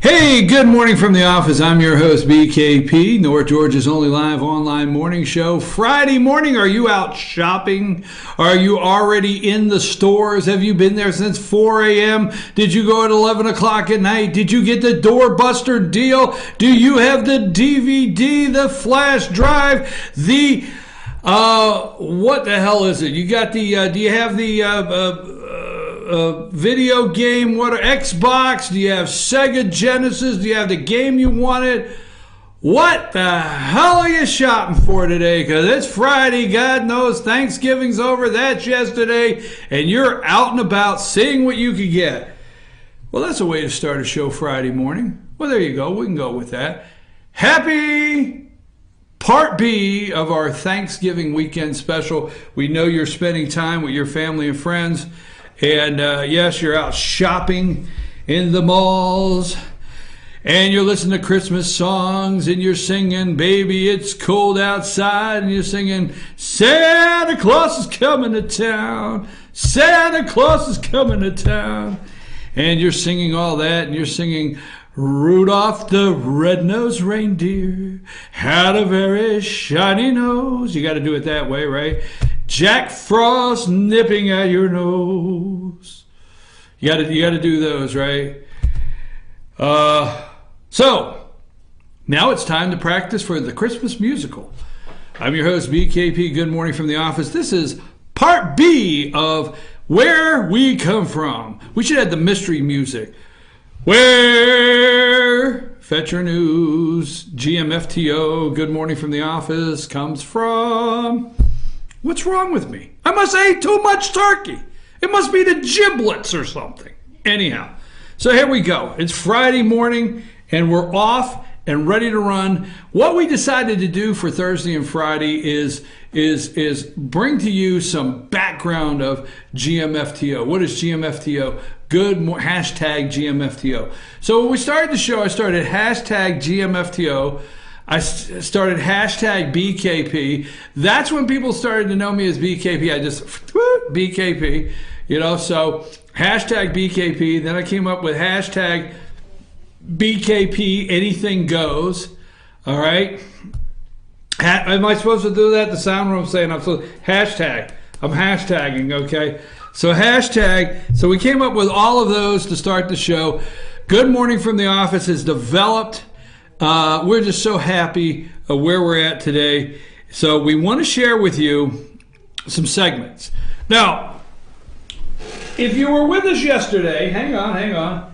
Hey, good morning from the office. I'm your host, BKP, North Georgia's only live online morning show. Friday morning, are you out shopping? Are you already in the stores? Have you been there since 4 a.m.? Did you go at 11 o'clock at night? Did you get the doorbuster deal? Do you have the DVD, the flash drive, the, what the hell is it? You got the, do you have the, video game, what Xbox? Do you have Sega Genesis? Do you have the game you wanted? What the hell are you shopping for today? Because it's Friday, God knows Thanksgiving's over, that's yesterday, and you're out and about seeing what you could get. Well, that's a way to start a show Friday morning. Well, there you go, we can go with that. Happy Part B of our Thanksgiving weekend special. We know you're spending time with your family and friends. And yes, you're out shopping in the malls, and you're listening to Christmas songs, and you're singing, Baby, It's Cold Outside, and you're singing, Santa Claus is coming to town, Santa Claus is coming to town, and you're singing all that, and you're singing, Rudolph the red-nosed reindeer had a very shiny nose. You got to do it that way, right? Jack Frost nipping at your nose. You got to do those, right? So now it's time to practice for the Christmas musical. I'm your host, BKP. Good morning from the office. This is Part B of Where We Come From. We should have the mystery music. Where Fetch Your News, GMFTO, Good Morning from the Office comes from. What's wrong with me? I must ate too much turkey. It must be the giblets or something. Anyhow, so here we go. It's Friday morning, and we're off and ready to run. What we decided to do for Thursday and Friday is bring to you some background of GMFTO. What is GMFTO? Hashtag GMFTO. So when we started the show, I started hashtag GMFTO. I started hashtag BKP. That's when people started to know me as BKP. I just, BKP, so hashtag BKP. Then I came up with hashtag BKP, anything goes. All right. Am I supposed to do that? The sound room saying I'm supposed to hashtag. I'm hashtagging, okay? So hashtag. So we came up with all of those to start the show. Good Morning from the Office has developed. We're just so happy where we're at today. So we want to share with you some segments. Now, if you were with us yesterday, hang on.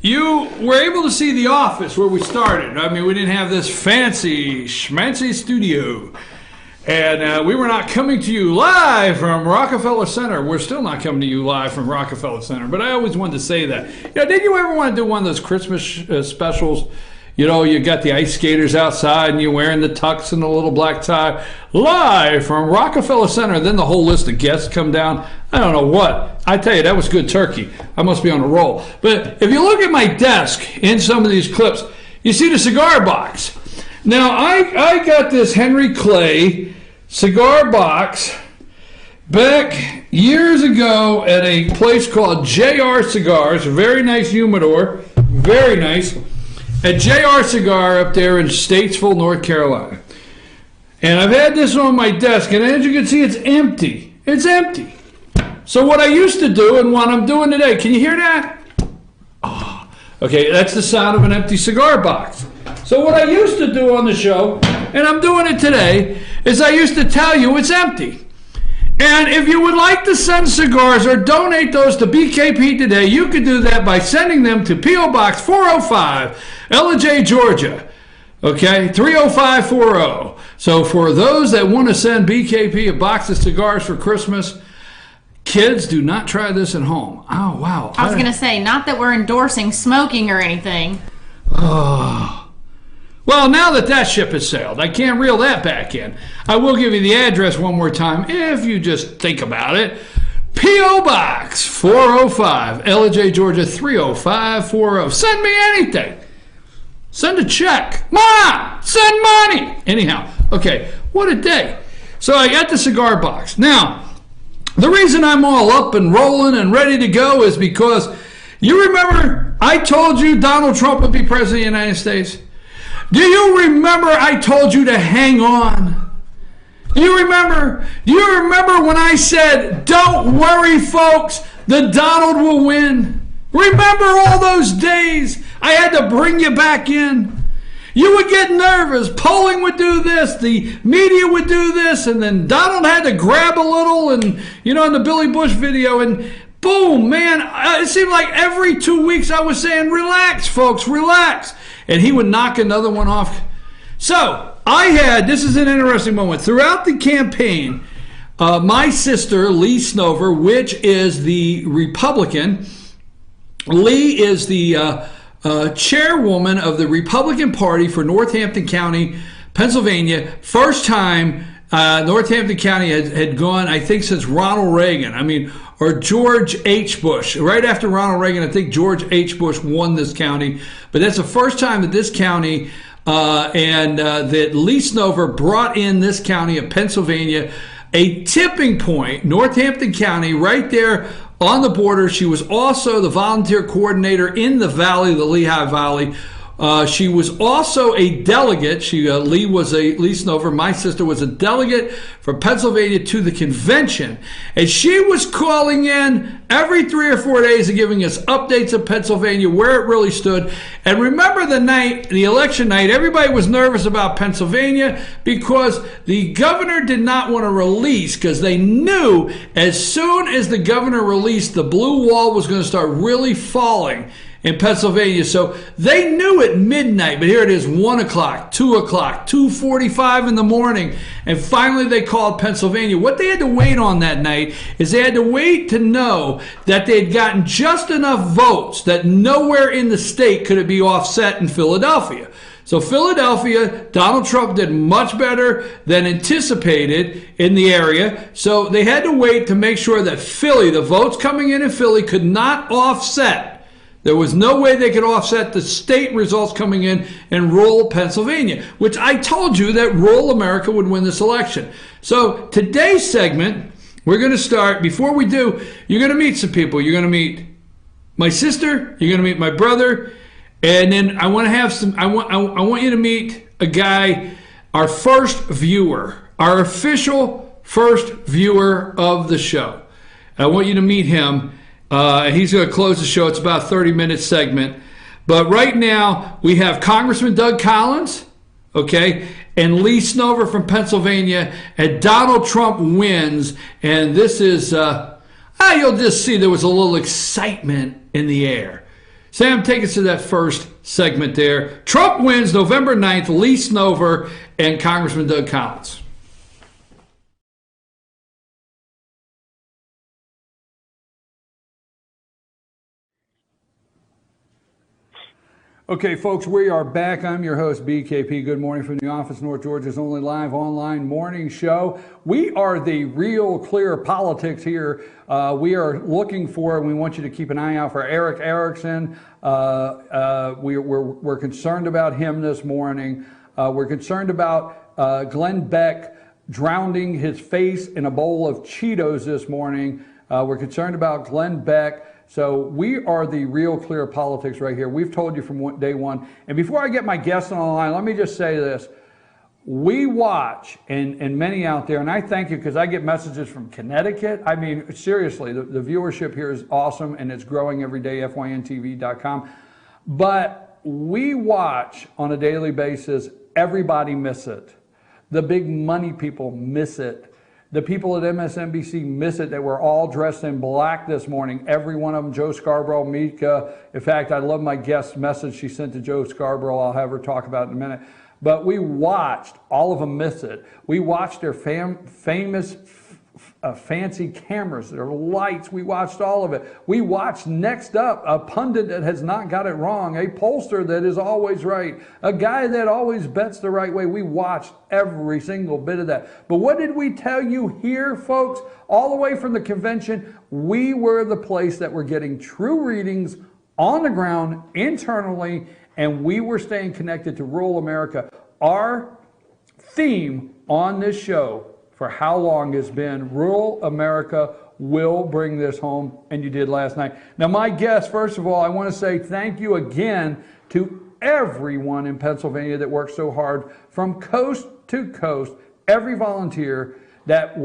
You were able to see the office where we started. I mean, we didn't have this fancy schmancy studio. And we were not coming to you live from Rockefeller Center. We're still not coming to you live from Rockefeller Center. But I always wanted to say that. Did you ever want to do one of those Christmas specials? You got the ice skaters outside and you're wearing the tux and the little black tie. Live from Rockefeller Center. Then the whole list of guests come down. I don't know what. I tell you, that was good turkey. I must be on a roll. But if you look at my desk in some of these clips, you see the cigar box. Now, I got this Henry Clay cigar box back years ago at a place called JR Cigars. A very nice humidor. Very nice. At JR Cigar up there in Statesville, North Carolina. And I've had this on my desk, and as you can see, it's empty. It's empty. So what I used to do and what I'm doing today, can you hear that? Oh, okay, that's the sound of an empty cigar box. So what I used to do on the show, and I'm doing it today, is I used to tell you it's empty. And if you would like to send cigars or donate those to BKP today, you could do that by sending them to P.O. Box 405, Ellijay, Georgia. Okay, 30540. So for those that want to send BKP a box of cigars for Christmas, kids, do not try this at home. Oh, wow. I was going to say, not that we're endorsing smoking or anything. Oh. Well, now that ship has sailed, I can't reel that back in. I will give you the address one more time if you just think about it. P.O. Box 405, Ellijay, Georgia 30540. Send me anything. Send a check. Mom, send money. Anyhow, okay, what a day. So I got the cigar box. Now, the reason I'm all up and rolling and ready to go is because You remember I told you Donald Trump would be president of the United States? Do you remember I told you to hang on? Do you remember? Do you remember when I said, don't worry, folks, the Donald will win? Remember all those days? I had to bring you back in. You would get nervous. Polling would do this. The media would do this. And then Donald had to grab a little and, in the Billy Bush video. And boom, man, it seemed like every 2 weeks I was saying, relax, folks, relax. And he would knock another one off. So this is an interesting moment. Throughout the campaign, my sister, Lee Snover, which is the Republican, Lee is the chairwoman of the Republican Party for Northampton County, Pennsylvania. First time Northampton County had gone, I think, since Ronald Reagan. Or George H. Bush. Right after Ronald Reagan, I think George H. Bush won this county. But that's the first time that this county that Lee Snover brought in this county of Pennsylvania, a tipping point, Northampton County, right there on the border. She was also the volunteer coordinator in the valley, the Lehigh Valley. She was also a delegate. Lee Snover, my sister, was a delegate from Pennsylvania to the convention. And she was calling in every 3 or 4 days and giving us updates of Pennsylvania, where it really stood. And remember the election night, everybody was nervous about Pennsylvania because the governor did not want to release, because they knew as soon as the governor released, the blue wall was going to start really falling in Pennsylvania. So they knew at midnight, but here it is, 1 o'clock, 2 o'clock, 2:45 in the morning, and finally they called Pennsylvania. What they had to wait on that night is they had to wait to know that they had gotten just enough votes that nowhere in the state could it be offset in Philadelphia. So Philadelphia, Donald Trump did much better than anticipated in the area. So they had to wait to make sure that Philly, the votes coming in Philly, could not offset. There was no way they could offset the state results coming in rural Pennsylvania, which I told you that rural America would win this election. So today's segment, we're going to start. Before we do, you're going to meet some people. You're going to meet my sister. You're going to meet my brother. And then I want to have some, I want you to meet a guy, our first viewer, our official first viewer of the show. I want you to meet him. He's going to close the show. It's about a 30-minute segment. But right now, we have Congressman Doug Collins, okay, and Lee Snover from Pennsylvania, and Donald Trump wins. And this is, you'll just see there was a little excitement in the air. Sam, take us to that first segment there. Trump wins November 9th, Lee Snover and Congressman Doug Collins. Okay, folks, we are back. I'm your host, BKP. Good morning from the office, North Georgia's only live online morning show. We are the Real Clear Politics here. We are looking for, and we want you to keep an eye out for Eric Erickson. We're concerned about him this morning. We're concerned about Glenn Beck drowning his face in a bowl of Cheetos this morning. We're concerned about Glenn Beck. So we are the Real Clear Politics right here. We've told you from day one. And before I get my guests on the line, let me just say this. We watch, and many out there, and I thank you because I get messages from Connecticut. I mean, seriously, the viewership here is awesome, and it's growing every day, fyntv.com. But we watch on a daily basis. Everybody miss it. The big money people miss it. The people at MSNBC miss it. They were all dressed in black this morning. Every one of them, Joe Scarborough, Mika. In fact, I love my guest message she sent to Joe Scarborough. I'll have her talk about it in a minute. But we watched all of them miss it. We watched their famous fancy cameras, their lights. We watched all of it. We watched next up a pundit that has not got it wrong, a pollster that is always right, a guy that always bets the right way. We watched every single bit of that. But what did we tell you here, folks? All the way from the convention, we were the place that were getting true readings on the ground internally, and we were staying connected to rural America. Our theme on this show for how long has been rural America will bring this home, and you did last night. Now, my guest, first of all, I want to say thank you again to everyone in Pennsylvania that worked so hard from coast to coast, every volunteer that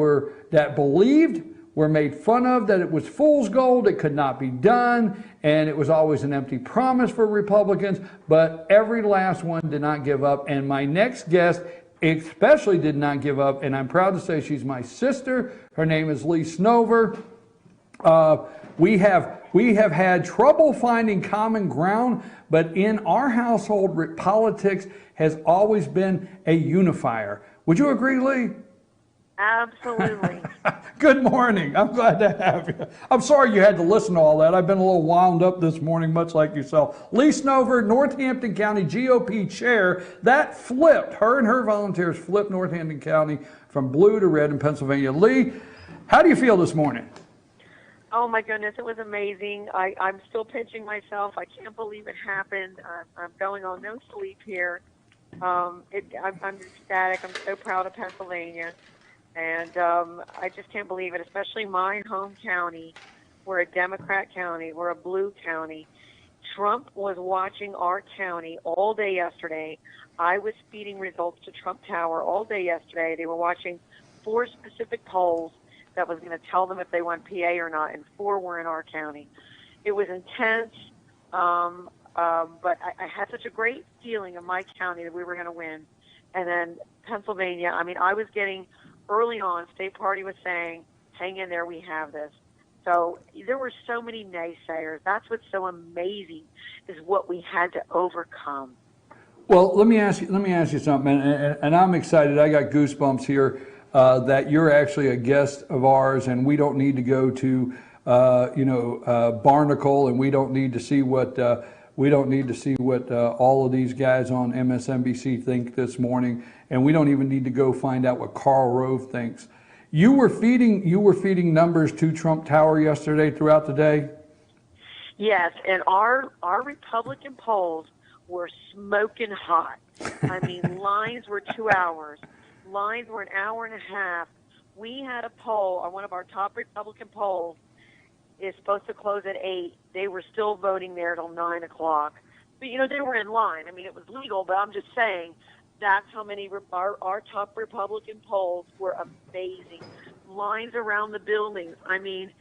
believed, were made fun of, that it was fool's gold, it could not be done, and it was always an empty promise for Republicans, but every last one did not give up. And my next guest especially did not give up, and I'm proud to say she's my sister. Her name is Lee Snover. We have had trouble finding common ground, but in our household, politics has always been a unifier. Would you agree, Lee? Absolutely. Good morning. I'm glad to have you. I'm sorry you had to listen to all that. I've been a little wound up this morning, much like yourself. Lee Snover, Northampton County GOP chair. That flipped. Her and her volunteers flipped Northampton County from blue to red in Pennsylvania. Lee, how do you feel this morning? Oh my goodness, it was amazing. I'm still pinching myself. I can't believe it happened. I'm going on no sleep here. I'm ecstatic. I'm so proud of Pennsylvania. And I just can't believe it, especially my home county. We're a Democrat county. We're a blue county. Trump was watching our county all day yesterday. I was feeding results to Trump Tower all day yesterday. They were watching 4 specific polls that was going to tell them if they won PA or not, and 4 were in our county. It was intense, but I had such a great feeling in my county that we were going to win. And then Pennsylvania, I mean, I was getting... Early on, State Party was saying, hang in there, we have this. So there were so many naysayers. That's what's so amazing, is what we had to overcome. Well, let me ask you something, and I'm excited. I got goosebumps here that you're actually a guest of ours, and we don't need to go to, Barnacle, and we don't need to see what all of these guys on MSNBC think this morning, and we don't even need to go find out what Karl Rove thinks. You were feeding numbers to Trump Tower yesterday throughout the day? Yes, and our Republican polls were smoking hot. I mean, lines were 2 hours. Lines were an hour and a half. We had a poll on one of our top Republican polls. Is supposed to close at 8. They were still voting there till 9 o'clock. But, they were in line. I mean, it was legal, but I'm just saying that's how many our top Republican polls were amazing. Lines around the buildings. I mean,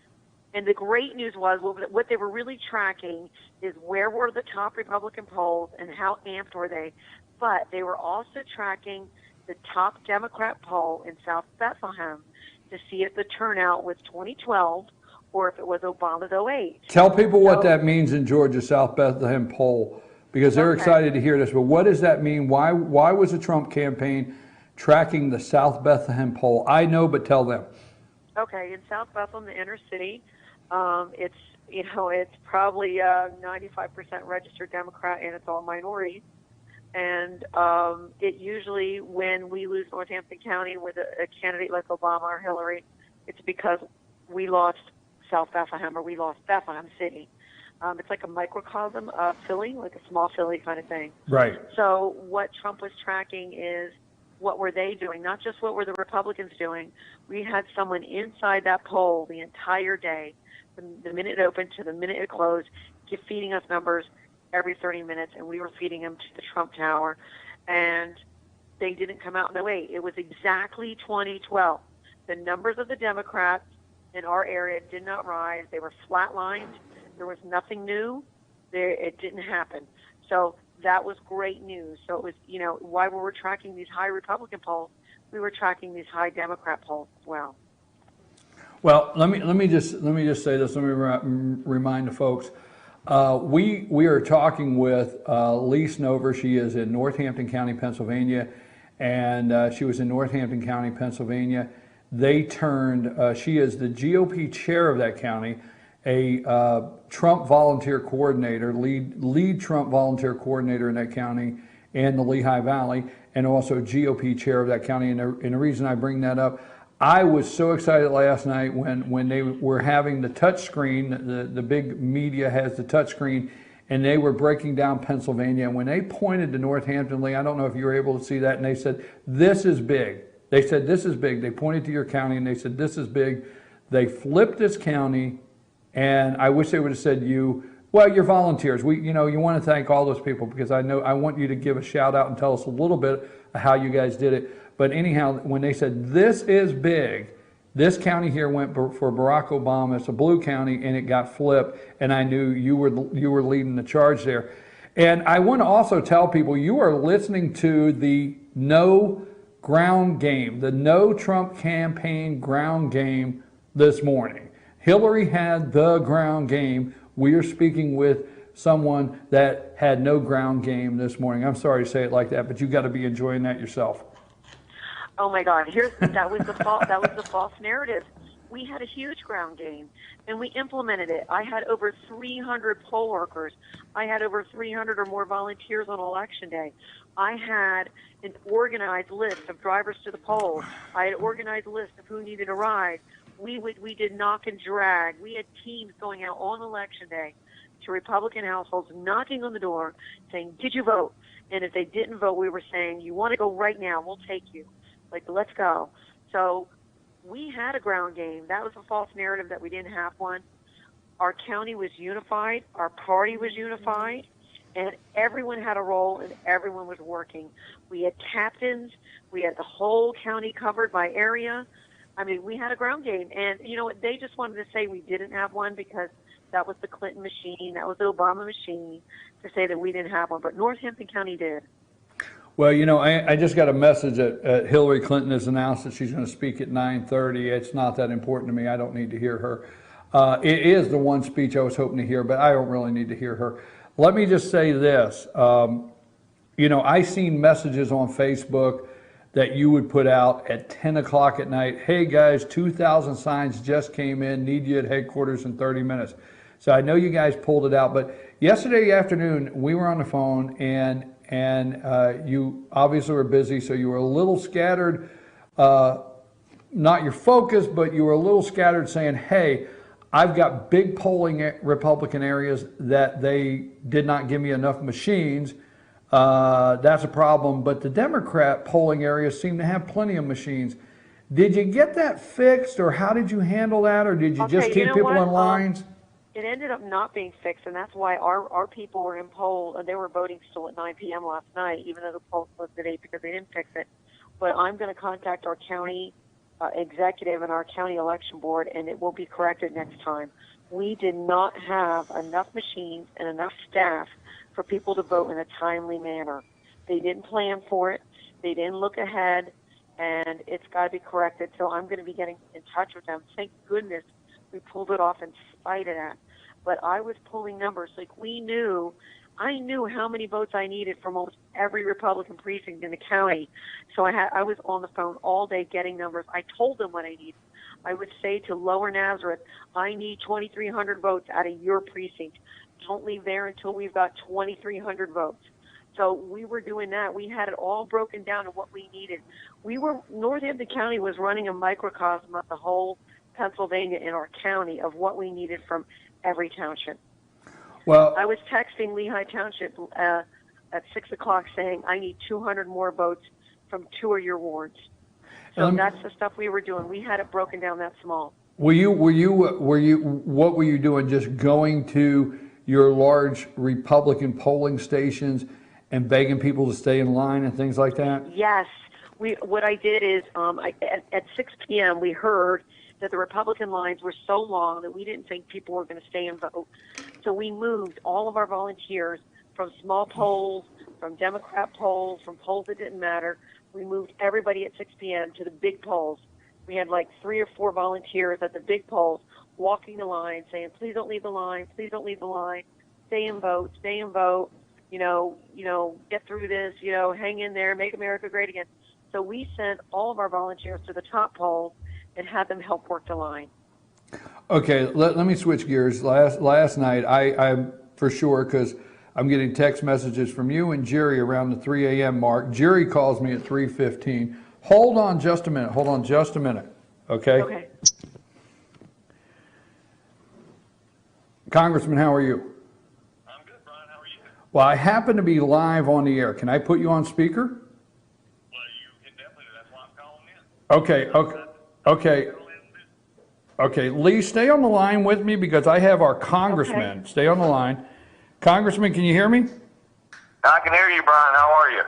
and the great news was what they were really tracking is where were the top Republican polls and how amped were they. But they were also tracking the top Democrat poll in South Bethlehem to see if the turnout was 2012 or if it was Obama's 08. Tell people what that means in Georgia, South Bethlehem poll, because they're excited to hear this. But what does that mean? Why was the Trump campaign tracking the South Bethlehem poll? I know, but tell them. Okay, in South Bethlehem, the inner city, it's probably 95% registered Democrat, and it's all minorities. And it usually, when we lose Northampton County with a candidate like Obama or Hillary, it's because we lost South Bethlehem, or we lost Bethlehem City. It's like a microcosm of Philly, like a small Philly kind of thing. Right. So what Trump was tracking is what were they doing, not just what were the Republicans doing. We had someone inside that poll the entire day, from the minute it opened to the minute it closed, feeding us numbers every 30 minutes, and we were feeding them to the Trump Tower. And they didn't come out in 08. It was exactly 2012. The numbers of the Democrats in our area did not rise. They were flatlined. There was nothing new. It didn't happen. So that was great news. So it was, why we were tracking these high Republican polls, we were tracking these high Democrat polls as well. Well, let me just say this. Let me remind the folks. We are talking with Lee Snover. She is in Northampton County, Pennsylvania, and she was in Northampton County, Pennsylvania. They turned, she is the GOP chair of that county, a Trump volunteer coordinator, lead Trump volunteer coordinator in that county and the Lehigh Valley, and also GOP chair of that county. And the reason I bring that up, I was so excited last night when they were having the touch screen, the big media has the touch screen, and they were breaking down Pennsylvania. And when they pointed to Northampton, Lee, I don't know if you were able to see that, and they said, this is big. They said, this is big. They pointed to your county and they said, this is big. They flipped this county, and I wish they would have said well, you're volunteers. You want to thank all those people because I want you to give a shout out and tell us a little bit of how you guys did it. But anyhow, when they said this is big, this county here went for Barack Obama. It's a blue county, and it got flipped. And I knew you were leading the charge there. And I want to also tell people you are listening to the No Ground Game, the No Trump Campaign ground game this morning. Hillary had the ground game. We are speaking with someone that had no ground game this morning. I'm sorry to say it like that, but you got to be enjoying that yourself. Oh my God! That was the false narrative. We had a huge ground game, and we implemented it. I had over 300 poll workers. I had over 300 or more volunteers on Election Day. I had an organized list of drivers to the polls. I had an organized list of who needed a ride. We did knock and drag. We had teams going out on Election Day to Republican households, knocking on the door, saying, "Did you vote?" And if they didn't vote, we were saying, "You want to go right now? We'll take you. Let's go." So we had a ground game. That was a false narrative that we didn't have one. Our county was unified. Our party was unified. And everyone had a role, and everyone was working. We had captains. We had the whole county covered by area. I mean, we had a ground game. And you know what? They just wanted to say we didn't have one because that was the Clinton machine. That was the Obama machine to say that we didn't have one. But Northampton County did. Well, I just got a message that Hillary Clinton has announced that she's going to speak at 9:30. It's not that important to me. I don't need to hear her. It is the one speech I was hoping to hear, but I don't really need to hear her. Let me just say this. I seen messages on Facebook that you would put out at 10 o'clock at night. Hey guys, 2,000 signs just came in. Need you at headquarters in 30 minutes. So I know you guys pulled it out, but yesterday afternoon we were on the phone and you obviously were busy, so you were a little scattered, not your focus, but you were a little scattered saying, hey, I've got big polling Republican areas that they did not give me enough machines. That's a problem, but the Democrat polling areas seem to have plenty of machines. Did you get that fixed, or how did you handle that, or did you just keep people in lines? It ended up not being fixed, and that's why our people were in poll, and they were voting still at 9 p.m. last night, even though the poll closed at 8 because they didn't fix it. But I'm going to contact our county executive and our county election board, and it will be corrected next time. We did not have enough machines and enough staff for people to vote in a timely manner. They didn't plan for it. They didn't look ahead, and it's got to be corrected. So I'm going to be getting in touch with them. Thank goodness we pulled it off in spite of that. But I was pulling numbers. I knew how many votes I needed from almost every Republican precinct in the county. So I was on the phone all day getting numbers. I told them what I needed. I would say to Lower Nazareth, I need 2,300 votes out of your precinct. Don't leave there until we've got 2,300 votes. So we were doing that. We had it all broken down to what we needed. Northampton County was running a microcosm of the whole Pennsylvania in our county of what we needed from every township. Well, I was texting Lehigh Township at 6 o'clock saying I need 200 more votes from 2 of your wards. So that's the stuff we were doing. We had it broken down that small. What were you doing? Just going to your large Republican polling stations and begging people to stay in line and things like that? Yes. What I did is at 6 p.m. we heard that the Republican lines were so long that we didn't think people were going to stay and vote. So we moved all of our volunteers from small polls, from Democrat polls, from polls that didn't matter. We moved everybody at 6 p.m. to the big polls. We had like 3 or 4 volunteers at the big polls walking the line saying, please don't leave the line, please don't leave the line, stay and vote, get through this, hang in there, make America great again. So we sent all of our volunteers to the top polls and had them help work the line. Okay, let me switch gears. Last night, I'm for sure, because I'm getting text messages from you and Jerry around the 3 a.m. mark. Jerry calls me at 3:15. Hold on just a minute. Okay? Okay. Congressman, how are you? I'm good, Brian. How are you? Well, I happen to be live on the air. Can I put you on speaker? Well, you can definitely do. That's why I'm calling in. Okay. Okay, Lee, stay on the line with me because I have our congressman. Okay. Stay on the line. Congressman, can you hear me? I can hear you, Brian. How are you?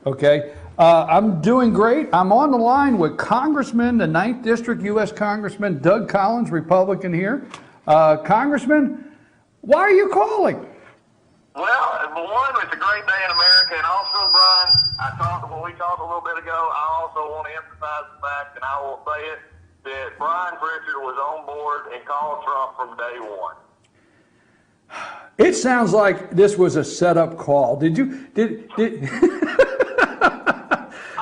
Okay. I'm doing great. I'm on the line with Congressman, the 9th District U.S. Congressman Doug Collins, Republican here. Congressman, why are you calling? Well, one, it's a great day in America, and also, Brian, when we talked a little bit ago, I also want to emphasize the fact, and I will say it, that Brian Pritchard was on board and called Trump from day one. It sounds like this was a setup call. Did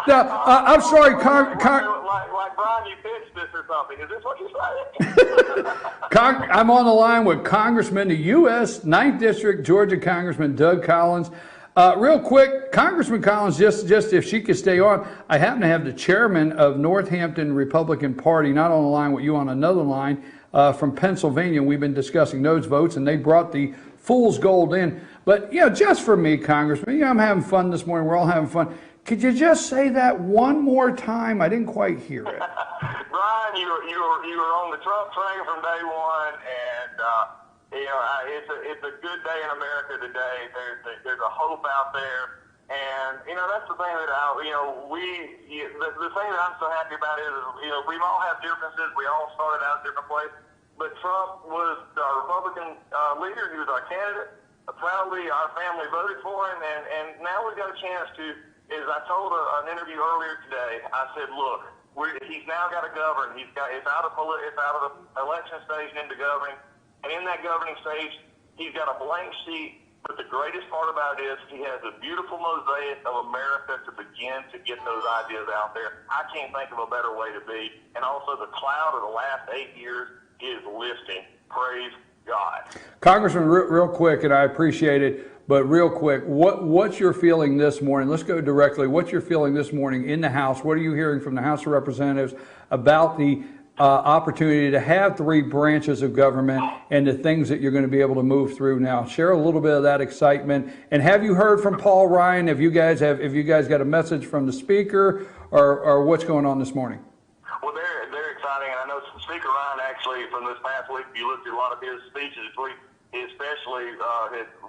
Now, I'm sorry, Like Brian, you pitched this or something. Is this what you're saying? I'm on the line with Congressman, the U.S. 9th District, Georgia Congressman Doug Collins. Real quick, Congressman Collins, just if she could stay on, I happen to have the chairman of Northampton Republican Party, not on the line with you, on another line, from Pennsylvania. We've been discussing those votes, and they brought the fool's gold in. But, just for me, Congressman, I'm having fun this morning. We're all having fun. Could you just say that one more time? I didn't quite hear it. Brian, you were on the Trump train from day one, and it's a good day in America today. There's a hope out there, and that's the thing that the thing that I'm so happy about is we all have differences. We all started out different places, but Trump was our Republican leader. He was our candidate. Proudly, our family voted for him, and now we've got a chance to. As I told an interview earlier today, I said, look, he's now got to govern. It's out of the election stage into governing, and in that governing stage, he's got a blank sheet. But the greatest part about it is he has a beautiful mosaic of America to begin to get those ideas out there. I can't think of a better way to be. And also, the cloud of the last 8 years is lifting. Praise God. Congressman, real quick, and I appreciate it. But real quick, what's your feeling this morning? Let's go directly. What's your feeling this morning in the House? What are you hearing from the House of Representatives about the opportunity to have 3 branches of government and the things that you're going to be able to move through now? Share a little bit of that excitement. And have you heard from Paul Ryan? Have you guys got a message from the Speaker, or what's going on this morning? Well, they're exciting, and I know Speaker Ryan actually from this past week, you looked at a lot of his speeches, especially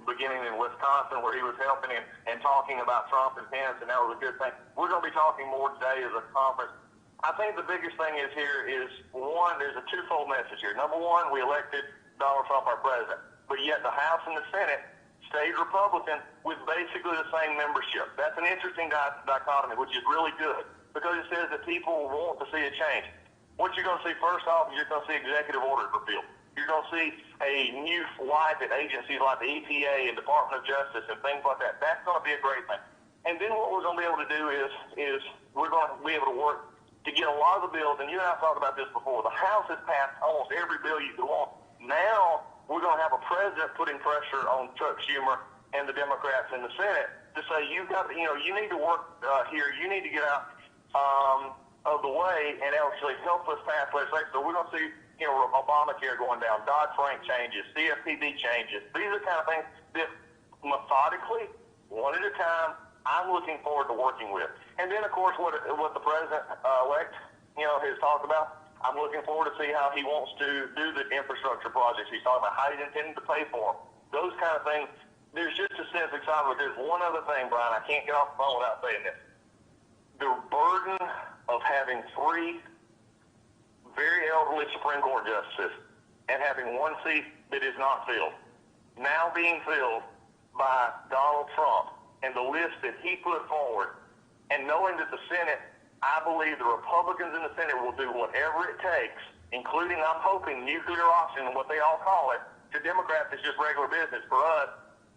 beginning in Wisconsin, where he was helping and talking about Trump and Pence, and that was a good thing. We're going to be talking more today as a conference. I think the biggest thing is one, there's a twofold message here. Number one, we elected Donald Trump our president, but yet the House and the Senate stayed Republican with basically the same membership. That's an interesting dichotomy, which is really good, because it says that people want to see a change. What you're going to see first off, you're going to see executive orders repealed. You're going to see a new life at agencies like the EPA and Department of Justice and things like that. That's going to be a great thing. And then what we're going to be able to do is we're going to be able to work to get a lot of the bills, and you and I talked about this before. The House has passed almost every bill you could want. Now we're going to have a president putting pressure on Chuck Schumer and the Democrats in the Senate to say, you need to work here. You need to get out of the way and actually help us pass legislation. So we're going to see Obamacare going down, Dodd-Frank changes, CFPB changes. These are the kind of things that methodically, one at a time, I'm looking forward to working with. And then, of course, what the president-elect, has talked about, I'm looking forward to see how he wants to do the infrastructure projects. He's talking about how he's intending to pay for them. Those kind of things. There's just a sense of excitement. There's one other thing, Brian. I can't get off the phone without saying this. The burden of having 3 very elderly Supreme Court justices and having 1 seat that is not filled, now being filled by Donald Trump and the list that he put forward, and knowing that the Senate, I believe the Republicans in the Senate will do whatever it takes, including, I'm hoping, nuclear option, what they all call it. To Democrats, it's just regular business. For us,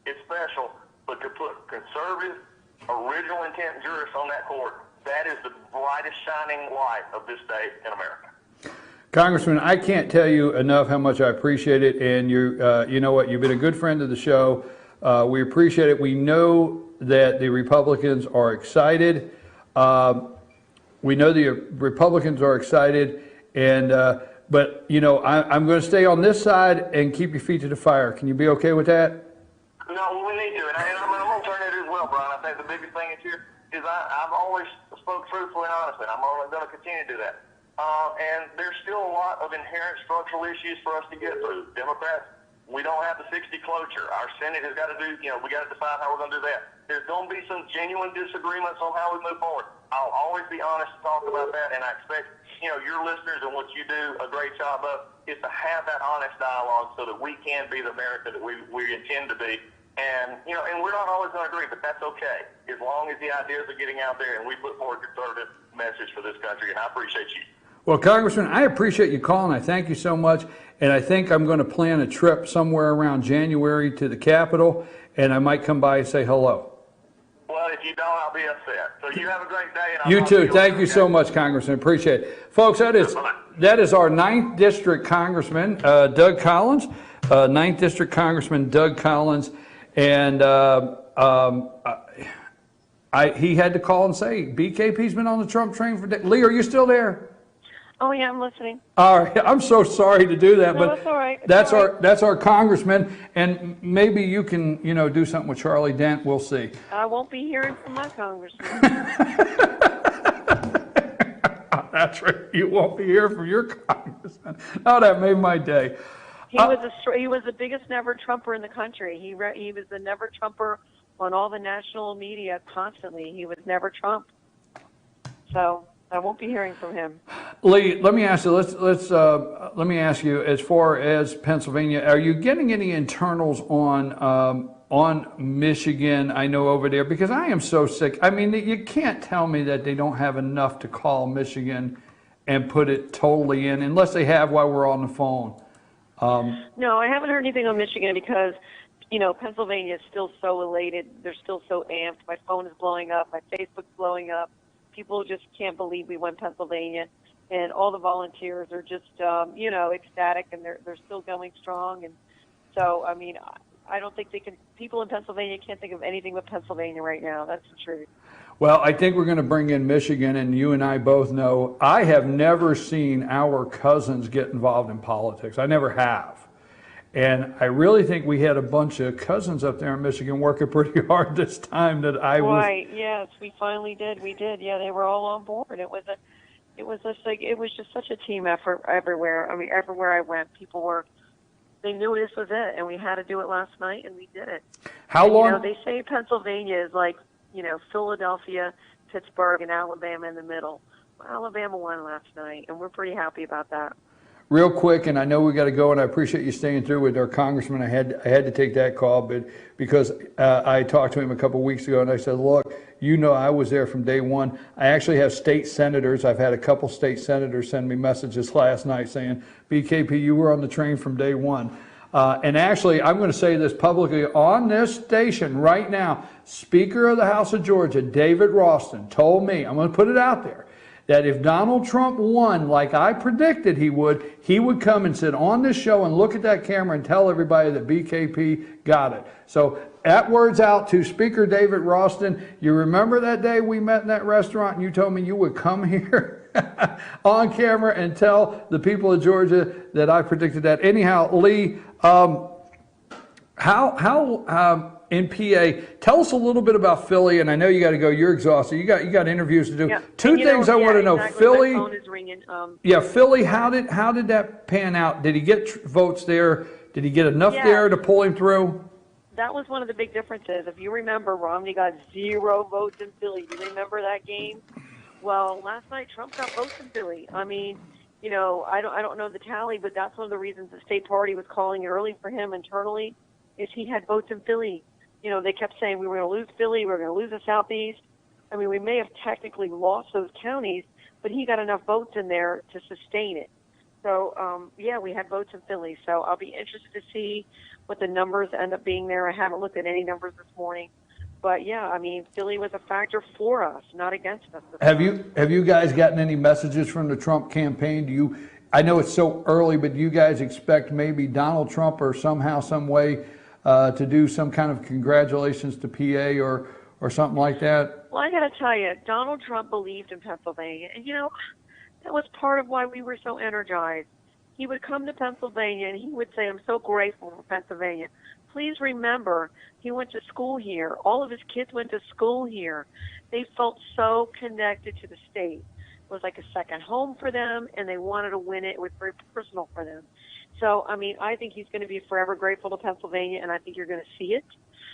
it's special. But to put conservative, original intent jurists on that court, that is the brightest shining light of this day in America. Congressman, I can't tell you enough how much I appreciate it, and you know what? You've been a good friend of the show. We appreciate it. We know that the Republicans are excited. We know the Republicans are excited, but I'm going to stay on this side and keep your feet to the fire. Can you be okay with that? No, we need to, and I'm going to turn it as well, Brian. I think the biggest thing is here is I've always spoke truthfully and honestly, and I'm only going to continue to do that. and there's still a lot of inherent structural issues for us to get through. Democrats, we don't have the 60 cloture. Our Senate has got to do, we got to decide how we're going to do that. There's going to be some genuine disagreements on how we move forward. I'll always be honest to talk about that, and I expect, your listeners and what you do a great job of is to have that honest dialogue so that we can be the America that we intend to be. And, and we're not always going to agree, but that's okay, as long as the ideas are getting out there and we put forward a conservative message for this country, and I appreciate you. Well, Congressman, I appreciate you calling. I thank you so much. And I think I'm going to plan a trip somewhere around January to the Capitol, and I might come by and say hello. Well, if you don't, I'll be upset. So you have a great day. And You too. Thank you so much, Congressman. Appreciate it. Folks, that is our 9th District Congressman, Doug Collins, 9th District Congressman Doug Collins. And he had to call and say, BKP's been on the Trump train for days. Lee, are you still there? Oh yeah, I'm listening. All right, I'm so sorry to do that, No, but it's all right. that's our congressman, and maybe you can do something with Charlie Dent. We'll see. I won't be hearing from my congressman. That's right. You won't be hearing from your congressman. Oh, that made my day. He was the biggest never Trumper in the country. He was the never Trumper on all the national media constantly. He was never Trump. So I won't be hearing from him. Lee, let me ask you. Let me ask you. As far as Pennsylvania, are you getting any internals on Michigan? I know over there, because I am so sick. I mean, you can't tell me that they don't have enough to call Michigan and put it totally in, unless they have while we're on the phone. No, I haven't heard anything on Michigan because, Pennsylvania is still so elated. They're still so amped. My phone is blowing up. My Facebook's blowing up. People just can't believe we won Pennsylvania, and all the volunteers are just, ecstatic, and they're still going strong. And so, I mean, I don't think people in Pennsylvania can't think of anything but Pennsylvania right now. That's the truth. Well, I think we're going to bring in Michigan, and you and I both know I have never seen our cousins get involved in politics. I never have. And I really think we had a bunch of cousins up there in Michigan working pretty hard this time that I was. Right, yes, we finally did. We did. Yeah, they were all on board. It was just such a team effort everywhere. I mean, everywhere I went, they knew this was it, and we had to do it last night, and we did it. How long? They say Pennsylvania is like, Philadelphia, Pittsburgh, and Alabama in the middle. Well, Alabama won last night, and we're pretty happy about that. Real quick, and I know we got to go, and I appreciate you staying through with our congressman. I had to take that call, but because I talked to him a couple of weeks ago, and I said, look, I was there from day one. I actually have state senators. I've had a couple state senators send me messages last night saying, BKP, you were on the train from day one. And actually, I'm going to say this publicly on this station right now. Speaker of the House of Georgia, David Ralston, told me, I'm going to put it out there, that if Donald Trump won like I predicted he would come and sit on this show and look at that camera and tell everybody that BKP got it. So that word's out to Speaker David Ralston. You remember that day we met in that restaurant and you told me you would come here on camera and tell the people of Georgia that I predicted that. Anyhow, Lee, how in PA, tell us a little bit about Philly, and I know you got to go. You're exhausted. You got interviews to do. Yeah. Two things I want to know. Exactly. Philly. My phone is ringing. Philly. How did that pan out? Did he get votes there? Did he get enough there to pull him through? That was one of the big differences. If you remember, Romney got 0 votes in Philly. Do you remember that game? Well, last night Trump got votes in Philly. I mean, I don't know the tally, but that's one of the reasons the state party was calling early for him internally, is he had votes in Philly. They kept saying we were going to lose Philly, we were going to lose the Southeast. I mean, we may have technically lost those counties, but he got enough votes in there to sustain it. So, we had votes in Philly. So I'll be interested to see what the numbers end up being there. I haven't looked at any numbers this morning. But, Philly was a factor for us, not against us. Have you guys gotten any messages from the Trump campaign? I know it's so early, but do you guys expect maybe Donald Trump or somehow, some way to do some kind of congratulations to PA or something like that? Well, I got to tell you, Donald Trump believed in Pennsylvania. And, that was part of why we were so energized. He would come to Pennsylvania and he would say, I'm so grateful for Pennsylvania. Please remember, he went to school here. All of his kids went to school here. They felt so connected to the state. was like a second home for them, and they wanted to win it. It was very personal for them. So, I mean, I think he's going to be forever grateful to Pennsylvania, and I think you're going to see it.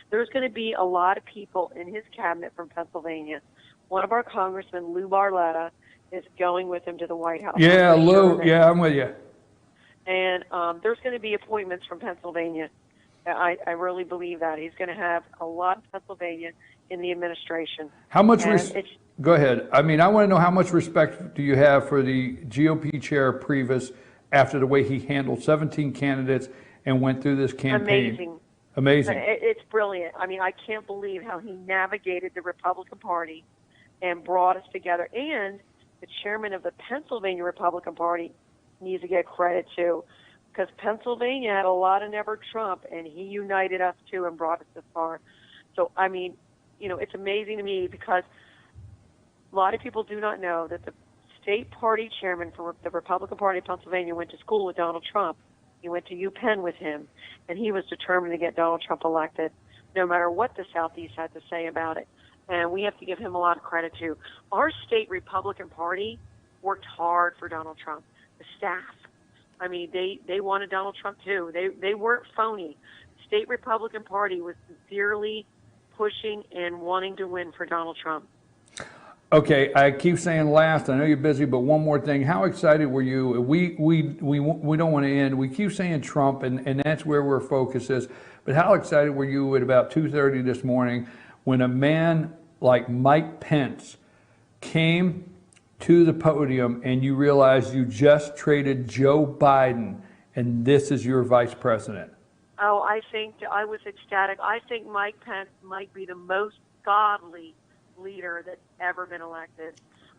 There's going to be a lot of people in his cabinet from Pennsylvania. One of our congressmen, Lou Barletta, is going with him to the White House. Yeah, Lou. Yeah, I'm with you. And there's going to be appointments from Pennsylvania. I really believe that. He's going to have a lot of Pennsylvania in the administration. How much go ahead. I mean, I want to know how much respect do you have for the GOP chair Previs after the way he handled 17 candidates and went through this campaign? Amazing. It's brilliant. I mean, I can't believe how he navigated the Republican Party and brought us together. And the chairman of the Pennsylvania Republican Party needs to get credit too, because Pennsylvania had a lot of never Trump, and he united us too and brought us this far. So, I mean, you know, it's amazing to me because a lot of people do not know that the state party chairman for the Republican Party of Pennsylvania went to school with Donald Trump. He went to UPenn with him, and he was determined to get Donald Trump elected, no matter what the Southeast had to say about it. And we have to give him a lot of credit too. Our state Republican Party worked hard for Donald Trump. The staff, I mean, they wanted Donald Trump too. They weren't phony. The state Republican Party was sincerely pushing and wanting to win for Donald Trump. Okay, I keep saying last. I know you're busy, but one more thing. How excited were you? We don't want to end. We keep saying Trump, and that's where our focus is. But how excited were you at about 2:30 this morning when a man like Mike Pence came to the podium and you realized you just traded Joe Biden and this is your vice president? Oh, I think I was ecstatic. I think Mike Pence might be the most godly leader that's ever been elected.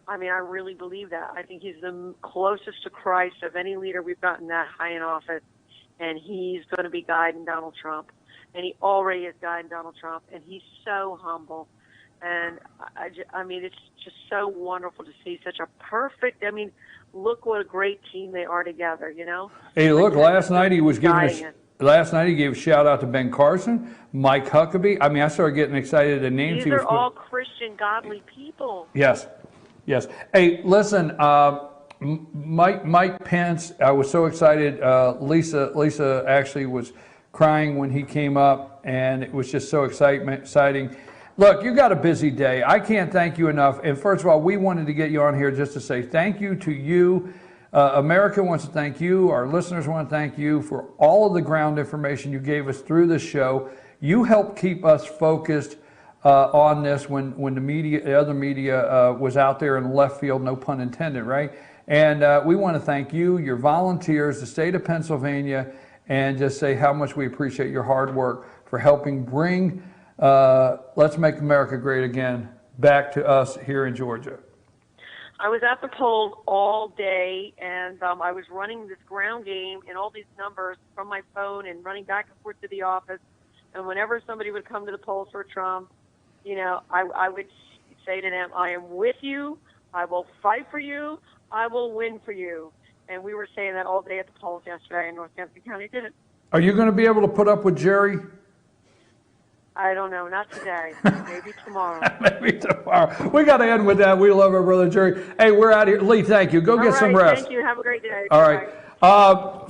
I mean, I really believe that. I think he's the closest to Christ of any leader we've gotten that high in office, and he's going to be guiding Donald Trump, and he already is guiding Donald Trump, and he's so humble. And I mean, it's just so wonderful to see such a perfect, I mean, look what a great team they are together, you know? Hey, look, last night he was giving last night he gave a shout out to Ben Carson, Mike Huckabee. I mean, I started getting excited at names. These are all Christian, godly people. Yes, yes. Hey, listen, Mike Pence, I was so excited. Lisa actually was crying when he came up, and it was just so exciting. Look, you got a busy day. I can't thank you enough. And first of all, we wanted to get you on here just to say thank you to you. America wants to thank you. Our listeners want to thank you for all of the ground information you gave us through this show. You helped keep us focused on this when the other media was out there in left field, no pun intended, right? And we want to thank you, your volunteers, the state of Pennsylvania, and just say how much we appreciate your hard work for helping bring Let's Make America Great Again back to us here in Georgia. I was at the polls all day, and I was running this ground game and all these numbers from my phone and running back and forth to the office. And whenever somebody would come to the polls for Trump, you know, I would say to them, I am with you. I will fight for you. I will win for you. And we were saying that all day at the polls yesterday in Northampton County. Did it? Are you going to be able to put up with Jerry? I don't know. Not today. Maybe tomorrow. Maybe tomorrow. We got to end with that. We love our brother Jerry. Hey, we're out of here. Lee, thank you. Go get some rest. Thank you. Have a great day. All right.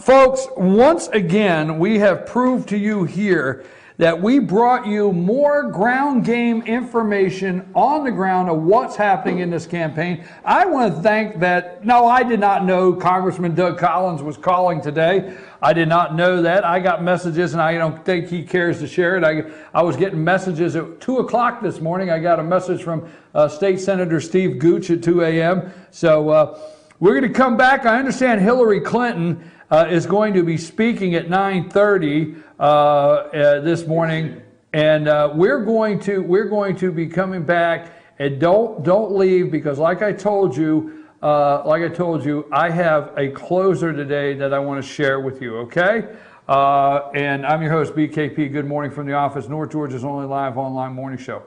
Folks, once again, we have proved to you here that we brought you more ground game information on the ground of what's happening in this campaign. I want to thank that. No, I did not know Congressman Doug Collins was calling today. I did not know that. I got messages, and I don't think he cares to share it. I was getting messages at 2 o'clock this morning. I got a message from State Senator Steve Gooch at 2 a.m. So we're going to come back. I understand Hillary Clinton is going to be speaking at 9:30 this morning, and we're going to be coming back. And don't leave, because like I told you, I have a closer today that I want to share with you. Okay, and I'm your host BKP. Good morning from the office, North Georgia's only live online morning show.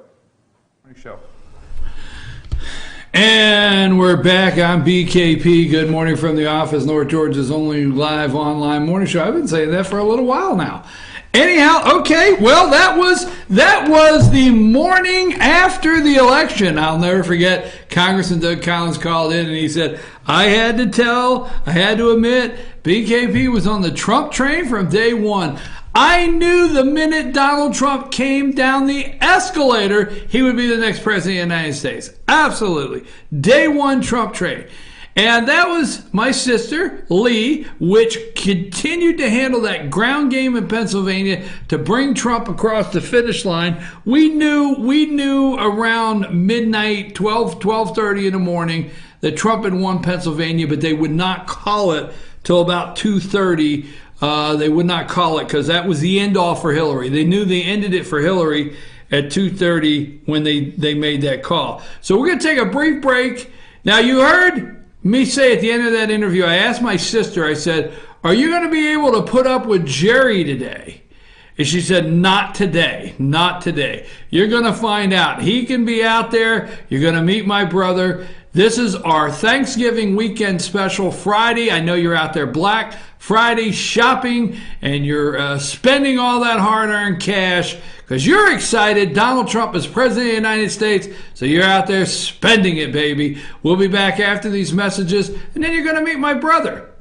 And we're back on BKP. Good morning from the office, North Georgia's only live online morning show. I've been saying that for a little while now. Anyhow, okay, well, that was the morning after the election. I'll never forget, Congressman Doug Collins called in and he said, I had to admit, BKP was on the Trump train from day one. I knew the minute Donald Trump came down the escalator, he would be the next president of the United States. Absolutely. Day one Trump train. And that was my sister, Lee, which continued to handle that ground game in Pennsylvania to bring Trump across the finish line. We knew around midnight, 12:30 in the morning, that Trump had won Pennsylvania, but they would not call it till about 2:30. They would not call it because that was the end all for Hillary. They knew they ended it for Hillary at 2:30 when they made that call. So we're going to take a brief break. Now, you heard me say at the end of that interview, I asked my sister, I said, are you going to be able to put up with Jerry today? And she said, not today, not today. You're going to find out. He can be out there. You're going to meet my brother. This is our Thanksgiving weekend special Friday. I know you're out there Black Friday shopping and you're spending all that hard-earned cash because you're excited. Donald Trump is president of the United States, so you're out there spending it, baby. We'll be back after these messages, and then you're going to meet my brother.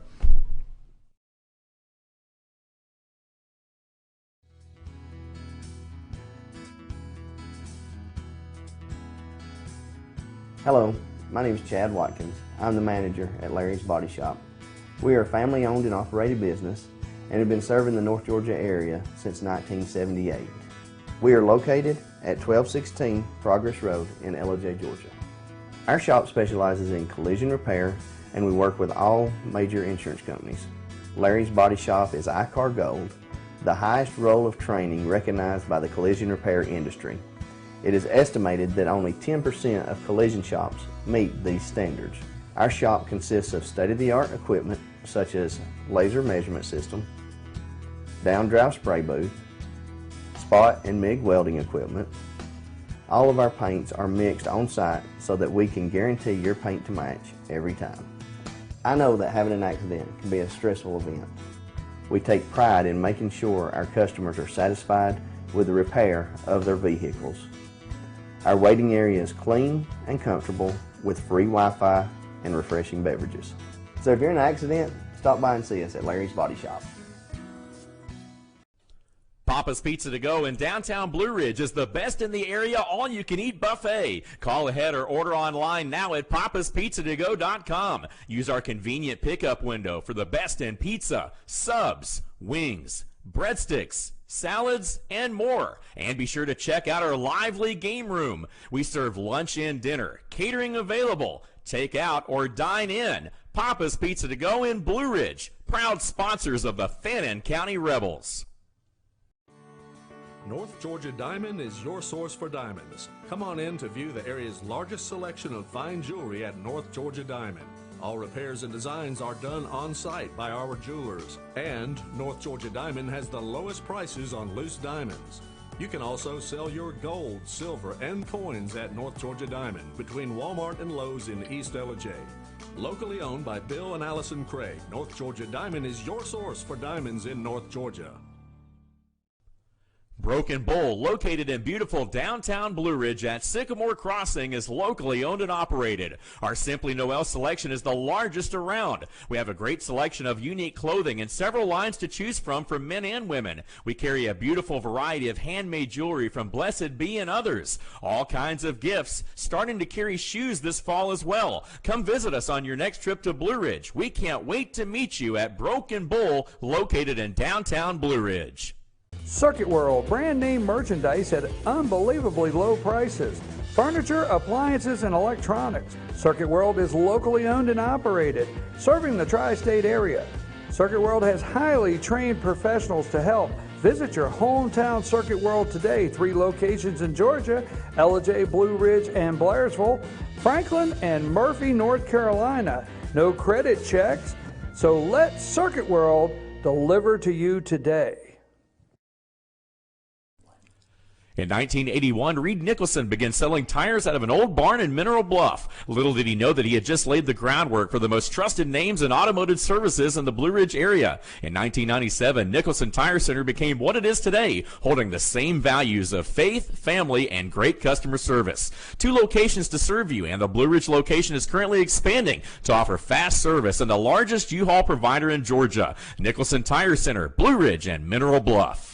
Hello, my name is Chad Watkins. I'm the manager at Larry's Body Shop. We are a family-owned and operated business and have been serving the North Georgia area since 1978. We are located at 1216 Progress Road in LOJ, Georgia. Our shop specializes in collision repair and we work with all major insurance companies. Larry's Body Shop is ICAR Gold, the highest role of training recognized by the collision repair industry. It is estimated that only 10% of collision shops meet these standards. Our shop consists of state-of-the-art equipment such as laser measurement system, down-drive spray booth, spot and MIG welding equipment. All of our paints are mixed on site so that we can guarantee your paint to match every time. I know that having an accident can be a stressful event. We take pride in making sure our customers are satisfied with the repair of their vehicles. Our waiting area is clean and comfortable with free Wi-Fi and refreshing beverages. So if you're in an accident, stop by and see us at Larry's Body Shop. Papa's Pizza to Go in downtown Blue Ridge is the best in the area all-you-can-eat buffet. Call ahead or order online now at papaspizzatogo.com. Use our convenient pickup window for the best in pizza, subs, wings, breadsticks, salads, and more. And be sure to check out our lively game room. We serve lunch and dinner, catering available, take out or dine in. Papa's Pizza to Go in Blue Ridge, proud sponsors of the Fannin County Rebels. North Georgia Diamond is your source for diamonds. Come on in to view the area's largest selection of fine jewelry at North Georgia Diamond. All repairs and designs are done on site by our jewelers. And North Georgia Diamond has the lowest prices on loose diamonds. You can also sell your gold, silver, and coins at North Georgia Diamond between Walmart and Lowe's in East LJ. Locally owned by Bill and Allison Craig, North Georgia Diamond is your source for diamonds in North Georgia. Broken Bull, located in beautiful downtown Blue Ridge at Sycamore Crossing, is locally owned and operated. Our Simply Noel selection is the largest around. We have a great selection of unique clothing and several lines to choose from for men and women. We carry a beautiful variety of handmade jewelry from Blessed Be and others. All kinds of gifts, starting to carry shoes this fall as well. Come visit us on your next trip to Blue Ridge. We can't wait to meet you at Broken Bull, located in downtown Blue Ridge. Circuit World, brand name merchandise at unbelievably low prices. Furniture, appliances, and electronics. Circuit World is locally owned and operated, serving the tri-state area. Circuit World has highly trained professionals to help. Visit your hometown Circuit World today. 3 locations in Georgia, LJ, Blue Ridge, and Blairsville, Franklin, and Murphy, North Carolina. No credit checks, so let Circuit World deliver to you today. In 1981, Reed Nicholson began selling tires out of an old barn in Mineral Bluff. Little did he know that he had just laid the groundwork for the most trusted names in automotive services in the Blue Ridge area. In 1997, Nicholson Tire Center became what it is today, holding the same values of faith, family, and great customer service. 2 locations to serve you, and the Blue Ridge location is currently expanding to offer fast service and the largest U-Haul provider in Georgia. Nicholson Tire Center, Blue Ridge, and Mineral Bluff.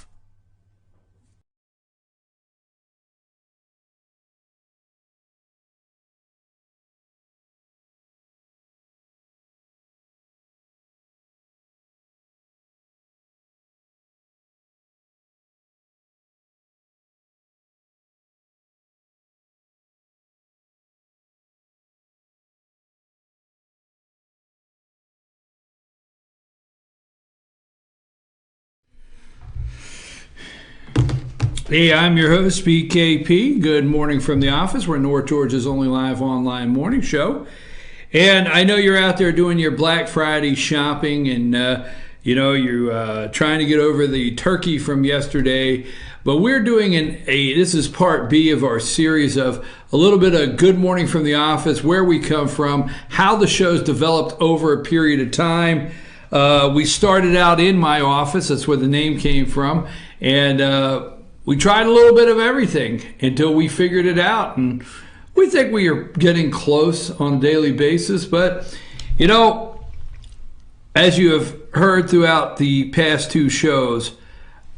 Hey, I'm your host, BKP. Good morning from the office. We're North Georgia's only live online morning show. And I know you're out there doing your Black Friday shopping and, you're trying to get over the turkey from yesterday. But we're doing this is part B of our series of a little bit of Good Morning from the Office, where we come from, how the show's developed over a period of time. We started out in my office. That's where the name came from. And we tried a little bit of everything until we figured it out. And we think we are getting close on a daily basis. But, as you have heard throughout the past 2 shows,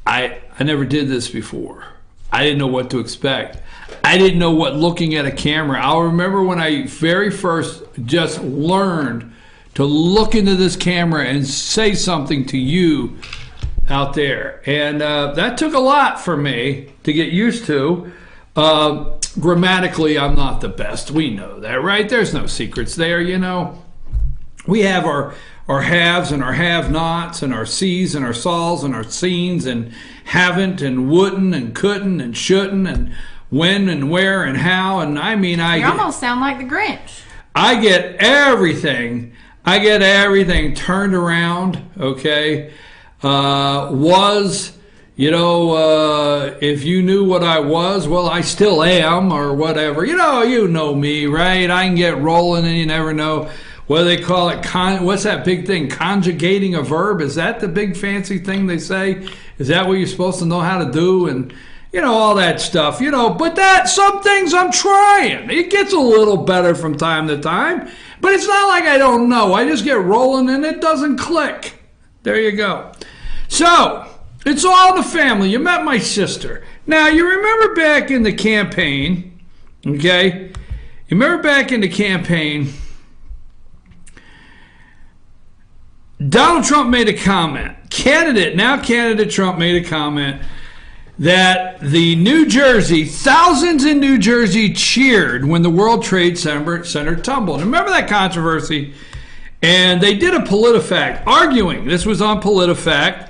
I never did this before. I didn't know what to expect. I didn't know what looking at a camera. I'll remember when I very first just learned to look into this camera and say something to you out there. And that took a lot for me to get used to. Grammatically, I'm not the best. We know that, right? There's no secrets there, We have our haves and our have-nots and our sees and our saws and our scenes and haven't and wouldn't and couldn't and shouldn't and when and where and how. And You almost sound like the Grinch. I get everything turned around, okay? If you knew what I was, well, I still am, or whatever. You know me, right? I can get rolling and you never know. What do they call it? What's that big thing? Conjugating a verb? Is that the big fancy thing they say? Is that what you're supposed to know how to do? And, all that stuff, But some things I'm trying. It gets a little better from time to time. But it's not like I don't know. I just get rolling and it doesn't click. There you go. So, it's all the family. You met my sister. Now, you remember back in the campaign, okay? You remember back in the campaign, Donald Trump made a comment. Candidate Trump made a comment that thousands in New Jersey cheered when the World Trade Center tumbled. Remember that controversy? And they did a PolitiFact arguing. This was on PolitiFact.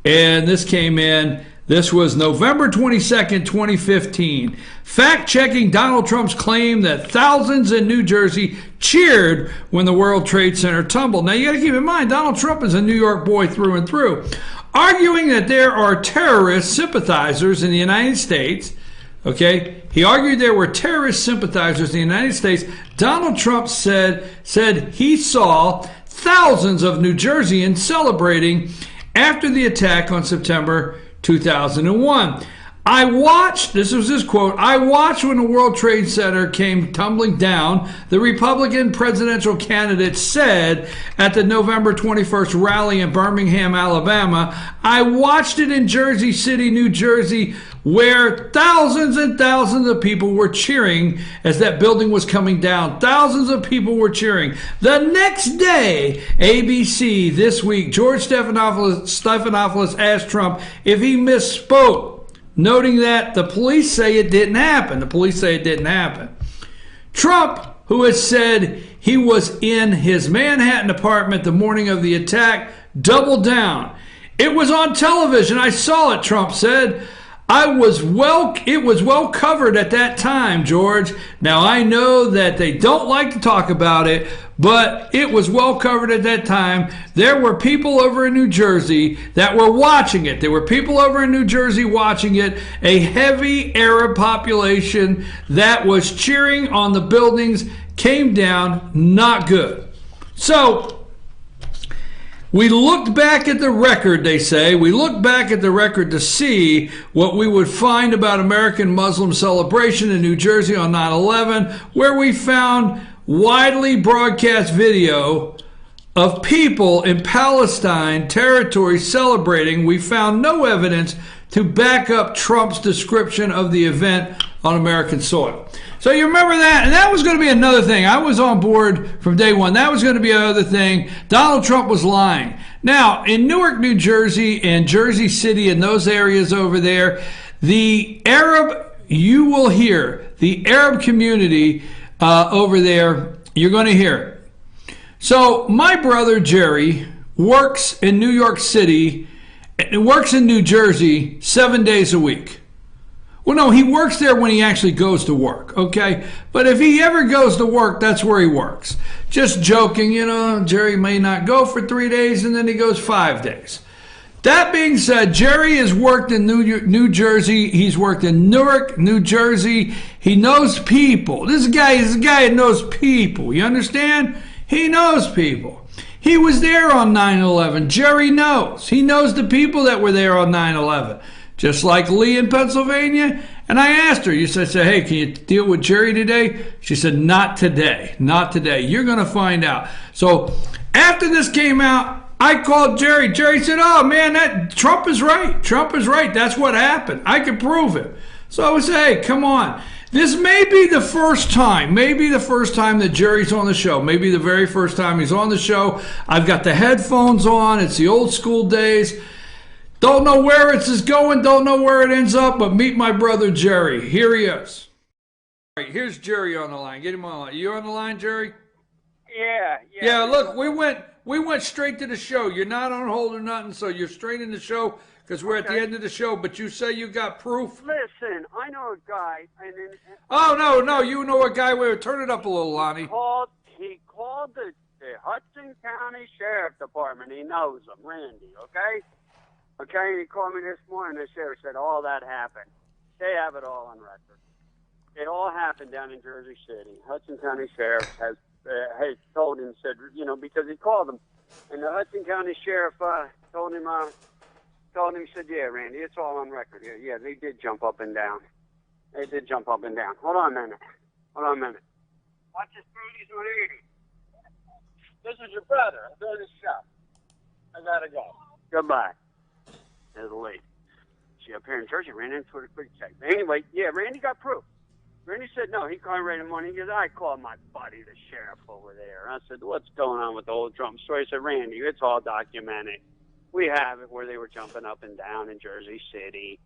And this came in, this was November 22nd, 2015. Fact-checking Donald Trump's claim that thousands in New Jersey cheered when the World Trade Center tumbled. Now, you got to keep in mind, Donald Trump is a New York boy through and through. Arguing that there are terrorist sympathizers in the United States, okay? He argued there were terrorist sympathizers in the United States. Donald Trump said he saw thousands of New Jerseyans celebrating after the attack on September 2001. This was his quote, I watched when the World Trade Center came tumbling down, the Republican presidential candidate said at the November 21st rally in Birmingham, Alabama. I watched it in Jersey City, New Jersey, where thousands and thousands of people were cheering as that building was coming down. Thousands of people were cheering. The next day, ABC This Week, George Stephanopoulos asked Trump if he misspoke, noting that the police say it didn't happen. Trump, who has said he was in his Manhattan apartment the morning of the attack, doubled down. It was on television. I saw it, Trump said. it was well covered at that time, George. Now, I know that they don't like to talk about it, but it was well covered at that time. There were people over in New Jersey that were watching it. There were people over in New Jersey watching it, a heavy Arab population that was cheering on the buildings, came down, not good. So, we looked back at the record, they say. We looked back at the record to see what we would find about American Muslim celebration in New Jersey on 9/11, where we found widely broadcast video of people in Palestine territory celebrating. We found no evidence to back up Trump's description of the event on American soil. So you remember that? And that was going to be another thing. I was on board from day one. That was going to be another thing. Donald Trump was lying. Now, in Newark, New Jersey, and Jersey City, and those areas over there, you will hear the Arab community over there, you're going to hear it. So my brother Jerry works in New York City, and works in New Jersey 7 days a week. Well, no, he works there when he actually goes to work, okay? But if he ever goes to work, that's where he works. Just joking, Jerry may not go for 3 days, and then he goes 5 days. That being said, Jerry has worked in New Jersey. He's worked in Newark, New Jersey. He knows people. This guy is a guy that knows people. You understand? He knows people. He was there on 9/11. Jerry knows. He knows the people that were there on 9/11. Just like Lee in Pennsylvania. And I asked her, hey, can you deal with Jerry today? She said, not today. Not today. You're going to find out. So after this came out, I called Jerry. Jerry said, oh, man, Trump is right. Trump is right. That's what happened. I can prove it. So I would say, hey, come on. This may be the first time that Jerry's on the show. Maybe the very first time he's on the show. I've got the headphones on. It's the old school days. Don't know where it's going, don't know where it ends up, but meet my brother Jerry. Here he is. All right, here's Jerry on the line. Get him on the line. You on the line, Jerry? Yeah. Yeah, look, we went straight to the show. You're not on hold or nothing, so you're straight in the show because we're at the end of the show, but you say you got proof? Listen, I know a guy. Oh, no, you know a guy. Turn it up a little, Lonnie. He called the Hudson County Sheriff Department. He knows him, Randy, okay? Okay, he called me this morning. The sheriff said all that happened. They have it all on record. It all happened down in Jersey City. Hudson County Sheriff has told him, said, because he called him, and the Hudson County Sheriff told him, said, yeah, Randy, it's all on record. Yeah, they did jump up and down. They did jump up and down. Hold on a minute. Watch this, Brady's 180. This is your brother. I'm doing this show. I gotta go. Goodbye. There's a lady. She up here in Jersey ran into it a quick check. Anyway, yeah, Randy got proof. Randy said no. He called right in the morning. He goes, I called my buddy, the sheriff over there. I said, what's going on with the whole Trump story? He said, Randy, it's all documented. We have it where they were jumping up and down in Jersey City.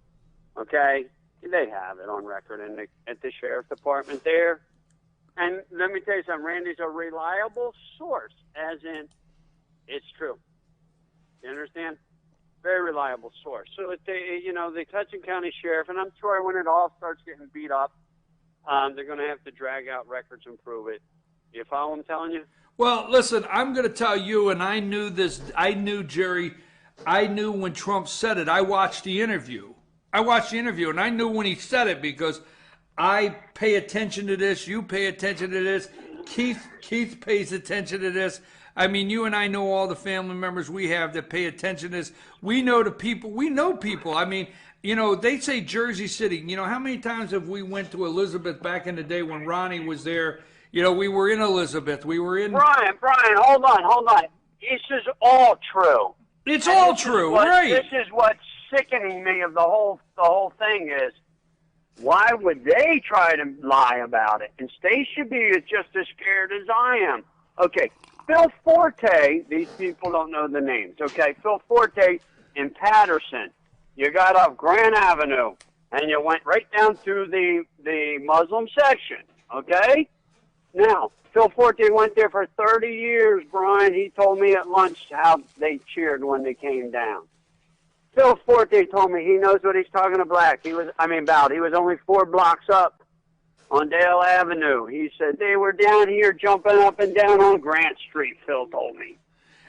Okay? They have it on record at the sheriff department there. And let me tell you something. Randy's a reliable source, as in it's true. You understand? Very reliable source. So, the Hudson County Sheriff, and I'm sure when it all starts getting beat up, they're going to have to drag out records and prove it. You follow what I'm telling you? Well, listen, I'm going to tell you, and I knew this. I knew, Jerry. I knew when Trump said it. I watched the interview, and I knew when he said it because I pay attention to this. You pay attention to this. Keith pays attention to this. I mean, you and I know all the family members we have that pay attention to this. We know the people. We know people. I mean, they say Jersey City. How many times have we went to Elizabeth back in the day when Ronnie was there? We were in Elizabeth. We were in... Brian, hold on. This is all true. It's all true, right? This is what's sickening me of the whole thing is, why would they try to lie about it? And they should be just as scared as I am. Okay. Phil Forte, these people don't know the names, okay? Phil Forte in Patterson. You got off Grand Avenue, and you went right down to the Muslim section, okay? Now, Phil Forte went there for 30 years, Brian. He told me at lunch how they cheered when they came down. Phil Forte told me he knows what he's talking about. He was only 4 blocks up on Dale Avenue. He said they were down here jumping up and down on Grant Street, Phil told me.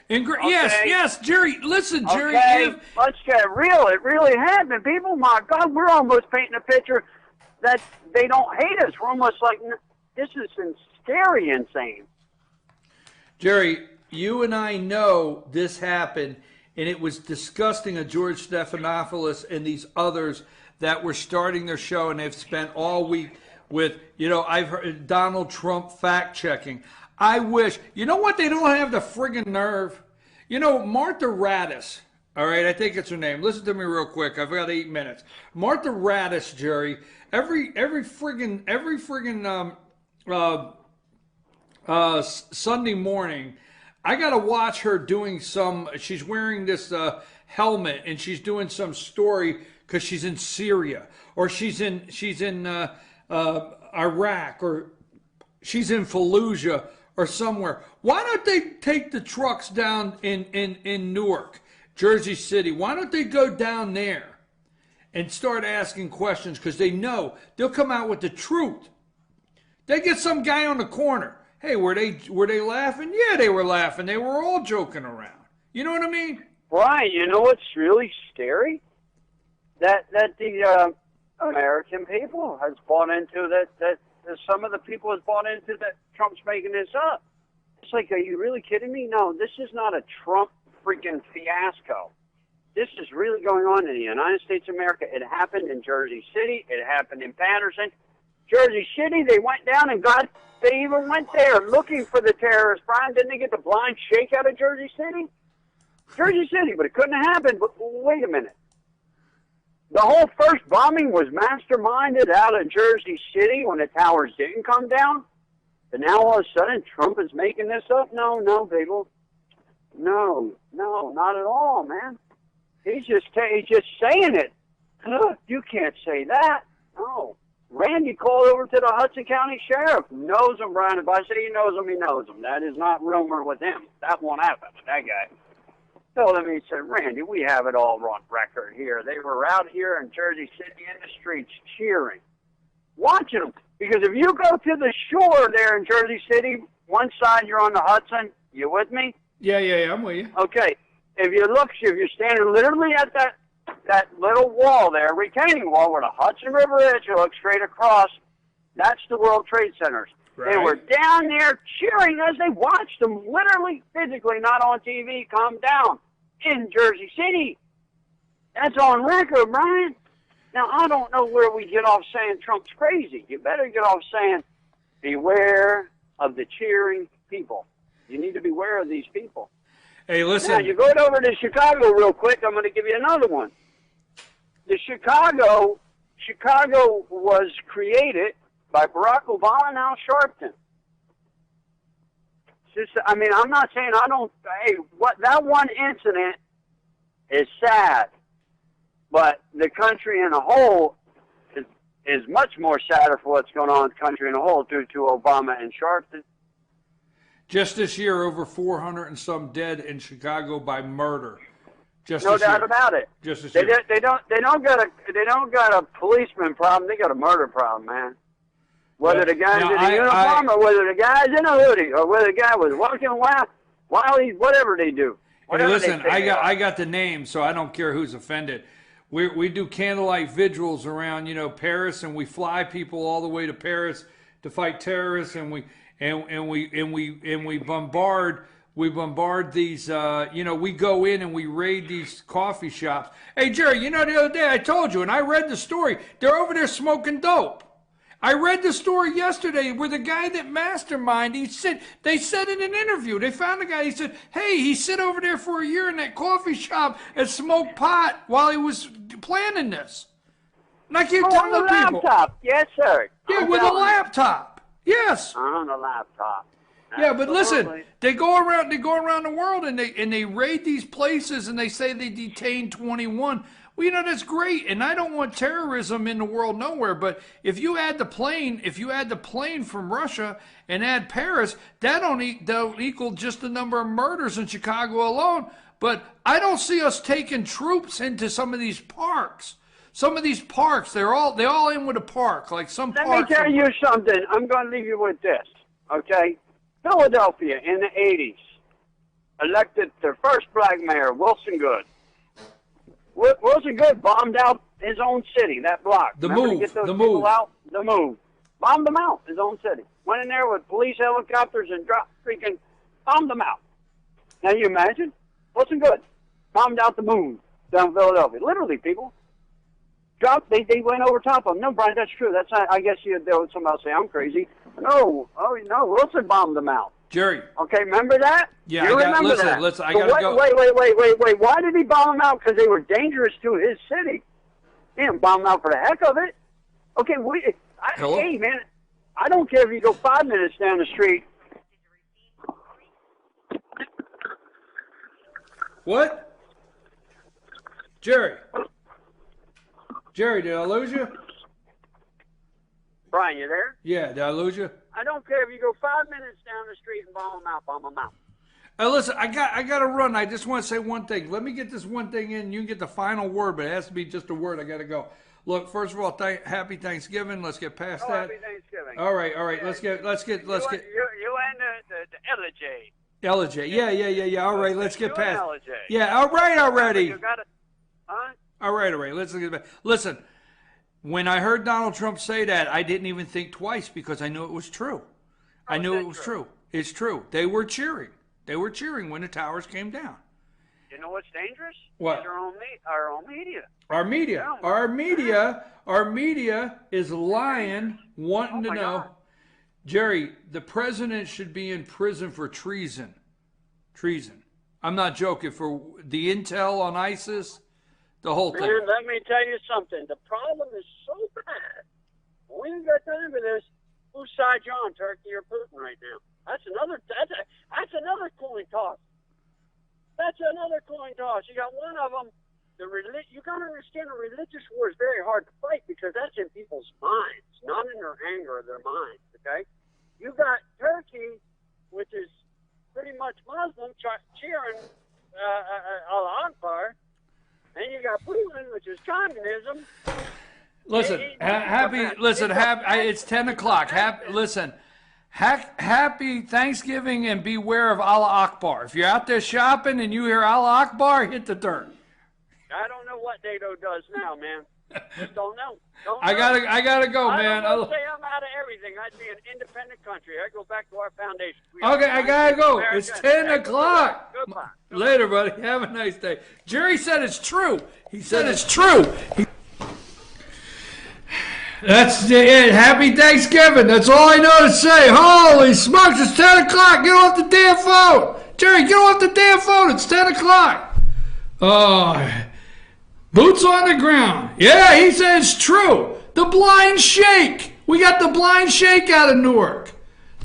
Yes, Jerry. Listen, Jerry. Okay, let's get real. It really happened. People, my God, we're almost painting a picture that they don't hate us. We're almost like, this is scary insane. Jerry, you and I know this happened, and it was disgusting of George Stephanopoulos and these others that were starting their show, and they've spent all week with, I've heard Donald Trump fact-checking. I wish, you know what, they don't have the friggin' nerve. Martha Raddatz, all right, I think it's her name. Listen to me real quick. I've got 8 minutes. Martha Raddatz, Jerry, every friggin' Sunday morning, I got to watch her doing she's wearing this helmet, and she's doing some story because she's in Syria, or she's in Iraq, or she's in Fallujah, or somewhere. Why don't they take the trucks down in Newark, Jersey City? Why don't they go down there and start asking questions? Because they know they'll come out with the truth. They get some guy on the corner. Hey, were they laughing? Yeah, they were laughing. They were all joking around. You know what I mean? Right. You know what's really scary? That the American people has bought into that some of the people has bought into that Trump's making this up. It's like, are you really kidding me? No, this is not a Trump freaking fiasco. This is really going on in the United States of America. It happened in Jersey City. It happened in Patterson. Jersey City, they went down and they even went there looking for the terrorists. Brian, didn't they get the blind shake out of Jersey City? Jersey City, but it couldn't have happened. But wait a minute. The whole first bombing was masterminded out of Jersey City when the towers didn't come down. But now all of a sudden Trump is making this up? No, people. No, not at all, man. He's just saying it. You can't say that. No. Randy called over to the Hudson County Sheriff. Knows him, Brian. If I say he knows him, he knows him. That is not rumor with him. That won't happen with that guy. Told him, he said, Randy, we have it all on record here. They were out here in Jersey City in the streets cheering, watching them. Because if you go to the shore there in Jersey City, one side you're on the Hudson. You with me? Yeah, I'm with you. Okay. If you're standing literally at that little wall there, retaining wall where the Hudson River is, you look straight across, that's the World Trade Centers. Right. They were down there cheering as they watched them, literally, physically, not on TV, come down in Jersey City. That's on record, Brian. Now, I don't know where we get off saying Trump's crazy. You better get off saying, beware of the cheering people. You need to beware of these people. Hey, listen. Now, you go over to Chicago real quick. I'm going to give you another one. The Chicago was created by Barack Obama and Al Sharpton. I'm not saying that one incident is sad, but the country in a whole is much more sadder for what's going on in the country in a whole due to Obama and Sharpton. Just this year, over 400 and some dead in Chicago by murder. No doubt about it. Just this year. They don't got a policeman problem. They got a murder problem, man. Whether the guy's in a uniform or whether the guy's in a hoodie or whether the guy was walking while he's whatever they do. Hey, listen, I got the name, so I don't care who's offended. We do candlelight vigils around Paris, and we fly people all the way to Paris to fight terrorists, and we bombard these. We go in and we raid these coffee shops. Hey Jerry, the other day I told you, and I read the story. They're over there smoking dope. I read the story yesterday where the guy that masterminded, they said in an interview, they found a guy, he said, hey, he sat over there for a year in that coffee shop and smoked pot while he was planning this. And I keep telling people. On the laptop, yes, sir. Yeah, with a laptop. Yes. On the laptop. Yeah, but listen, they go around the world and they raid these places and they say they detained 21. Well, that's great, and I don't want terrorism in the world nowhere. But if you add the plane from Russia and add Paris, that'll equal just the number of murders in Chicago alone. but I don't see us taking troops into some of these parks. Some of these parks, they all in with a park. Like some Let parks. me tell you something. I'm going to leave you with this, okay? Philadelphia in the 80s elected their first black mayor, Wilson Good. Wilson Good bombed out his own city, that block. The Remember to move. get those The people move. out? The move. Bombed them out, his own city. Went in there with police helicopters and bombed them out. Now you imagine? Wilson Good bombed out the moon down in Philadelphia. Literally, people. They went over top of them. No, Brian, that's true. That's not, I guess somebody else say I'm crazy. No, Wilson bombed them out. Jerry. Okay, remember that? Yeah, you remember that. Listen, I But gotta go. Wait. Why did he bomb them out? Because they were dangerous to his city. He didn't bomb them out for the heck of it. Okay, hey, man, I don't care if you go 5 minutes down the street. What? Jerry, did I lose you? Brian, you there? Yeah, did I lose you? I don't care if you go 5 minutes down the street and bomb them out. Listen, I got to run. I just want to say one thing. Let me get this one thing in. You can get the final word, but it has to be just a word. I got to go. Look, first of all, happy Thanksgiving. Let's get past that. Happy Thanksgiving. All right. Yeah, let's get. You and the elegy. Elegy. Yeah. All right, let's get past. Elegy. Yeah. All right already. You got it. Huh? All right. Let's get back. Listen, when I heard Donald Trump say that, I didn't even think twice because I knew it was true. I knew it was true. It's true. They were cheering. They were cheering when the towers came down. You know what's dangerous? What? Is our own media. Our media is lying, wanting to know. God. Jerry, the president should be in prison for treason. Treason. I'm not joking. For the intel on ISIS, the whole thing. Man, let me tell you something. The problem is so bad. We ain't got time for this. Whose side you on, Turkey or Putin right now? That's another coin toss. That's another coin toss. You got one of them. You got to understand, a religious war is very hard to fight because that's in people's minds, not in their anger or their minds. Okay, you got Turkey, which is pretty much Muslim, cheering Allah Akbar, and you got Putin, which is communism. Listen, it's 10 o'clock. Happy Thanksgiving and beware of Allah Akbar. If you're out there shopping and you hear Allah Akbar, hit the dirt. I don't know what NATO does now, man. Just don't know. I gotta go, man. I don't say I'm out of everything. I'd be an independent country. I go back to our foundation. Okay, I gotta go. It's 10 o'clock. Goodbye. Later, buddy. Have a nice day. Jerry said it's true. He said it's true. That's it. Happy Thanksgiving. That's all I know to say. Holy smokes, it's 10 o'clock. Get off the damn phone. Jerry, get off the damn phone. It's 10 o'clock. Oh, boots on the ground. Yeah, he said it's true. The blind shake. We got the blind shake out of Newark.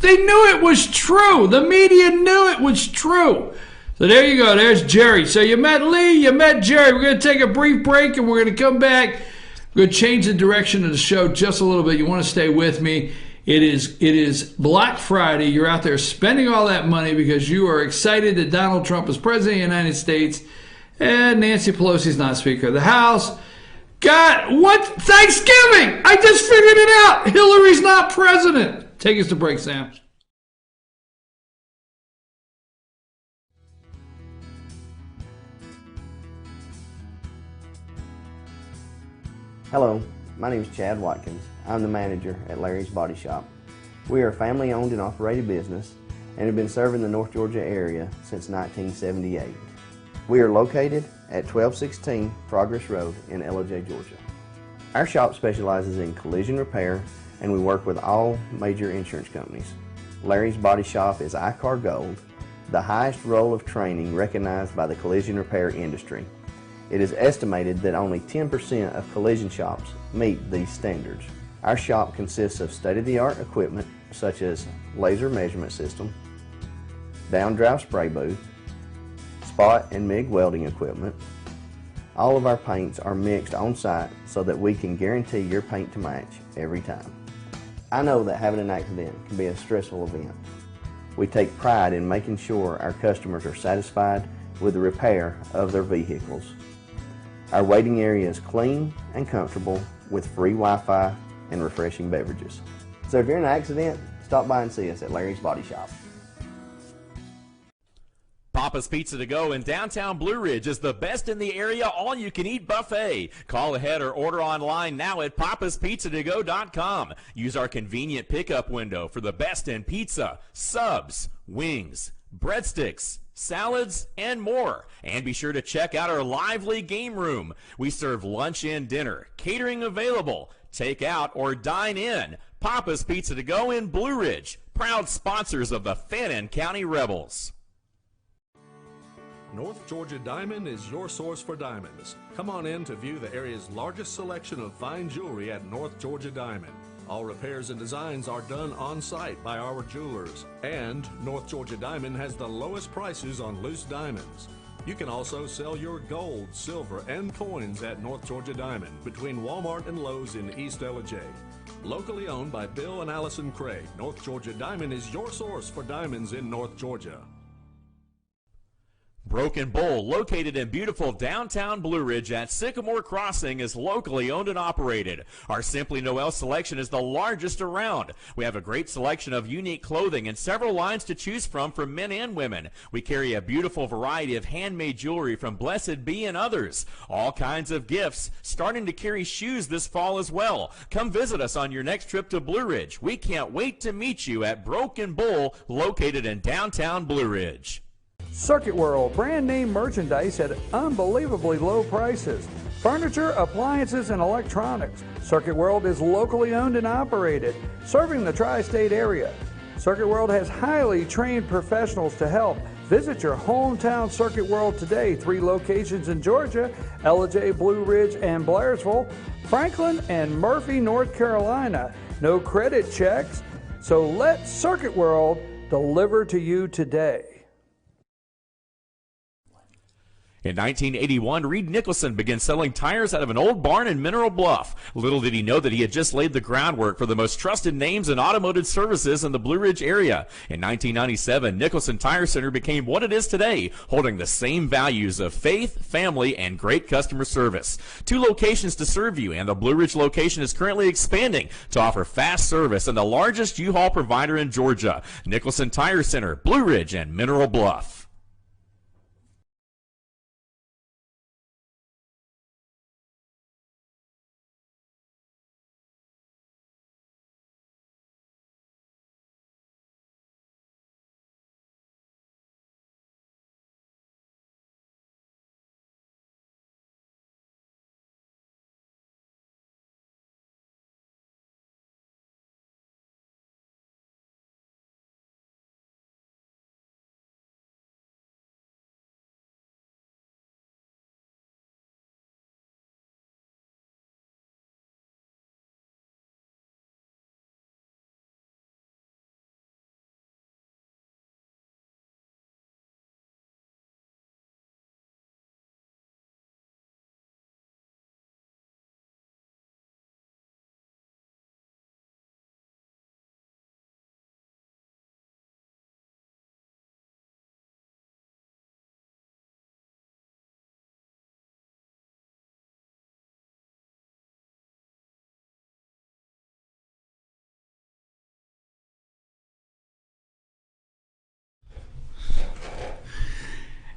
They knew it was true. The media knew it was true. So there you go. There's Jerry. So you met Lee, you met Jerry. We're going to take a brief break and we're going to come back. We're going to change the direction of the show just a little bit. You want to stay with me. It is Black Friday. You're out there spending all that money because you are excited that Donald Trump is president of the United States and Nancy Pelosi's not Speaker of the House. God, what? Thanksgiving! I just figured it out. Hillary's not president. Take us to break, Sam. Hello, my name is Chad Watkins. I'm the manager at Larry's Body Shop. We are a family-owned and operated business and have been serving the North Georgia area since 1978. We are located at 1216 Progress Road in LJ, Georgia. Our shop specializes in collision repair and we work with all major insurance companies. Larry's Body Shop is ICAR Gold, the highest role of training recognized by the collision repair industry. It is estimated that only 10% of collision shops meet these standards. Our shop consists of state-of-the-art equipment such as laser measurement system, down-drive spray booth, spot and MIG welding equipment. All of our paints are mixed on site so that we can guarantee your paint to match every time. I know that having an accident can be a stressful event. We take pride in making sure our customers are satisfied with the repair of their vehicles. Our waiting area is clean and comfortable with free Wi-Fi and refreshing beverages. So if you're in an accident, stop by and see us at Larry's Body Shop. Papa's Pizza to Go in downtown Blue Ridge is the best in the area all-you-can-eat buffet. Call ahead or order online now at papaspizzatogo.com. Use our convenient pickup window for the best in pizza, subs, wings, breadsticks, salads, and more. And be sure to check out our lively game room. We serve lunch and dinner, catering available, take out or dine in. Papa's Pizza to Go in Blue Ridge, proud sponsors of the Fannin County Rebels. North Georgia Diamond is your source for diamonds. Come on in to view the area's largest selection of fine jewelry at North Georgia Diamond. All repairs and designs are done on site by our jewelers. And North Georgia Diamond has the lowest prices on loose diamonds. You can also sell your gold, silver, and coins at North Georgia Diamond between Walmart and Lowe's in East LJ. Locally owned by Bill and Allison Craig, North Georgia Diamond is your source for diamonds in North Georgia. Broken Bowl, located in beautiful downtown Blue Ridge at Sycamore Crossing, is locally owned and operated. Our Simply Noel selection is the largest around. We have a great selection of unique clothing and several lines to choose from for men and women. We carry a beautiful variety of handmade jewelry from Blessed Be and others. All kinds of gifts, starting to carry shoes this fall as well. Come visit us on your next trip to Blue Ridge. We can't wait to meet you at Broken Bowl, located in downtown Blue Ridge. Circuit World, brand name merchandise at unbelievably low prices. Furniture, appliances, and electronics. Circuit World is locally owned and operated, serving the tri-state area. Circuit World has highly trained professionals to help. Visit your hometown Circuit World today. 3 locations in Georgia: LJ, Blue Ridge, and Blairsville, Franklin, and Murphy, North Carolina. No credit checks, so let Circuit World deliver to you today. In 1981, Reed Nicholson began selling tires out of an old barn in Mineral Bluff. Little did he know that he had just laid the groundwork for the most trusted names in automotive services in the Blue Ridge area. In 1997, Nicholson Tire Center became what it is today, holding the same values of faith, family, and great customer service. 2 locations to serve you, and the Blue Ridge location is currently expanding to offer fast service and the largest U-Haul provider in Georgia. Nicholson Tire Center, Blue Ridge, and Mineral Bluff.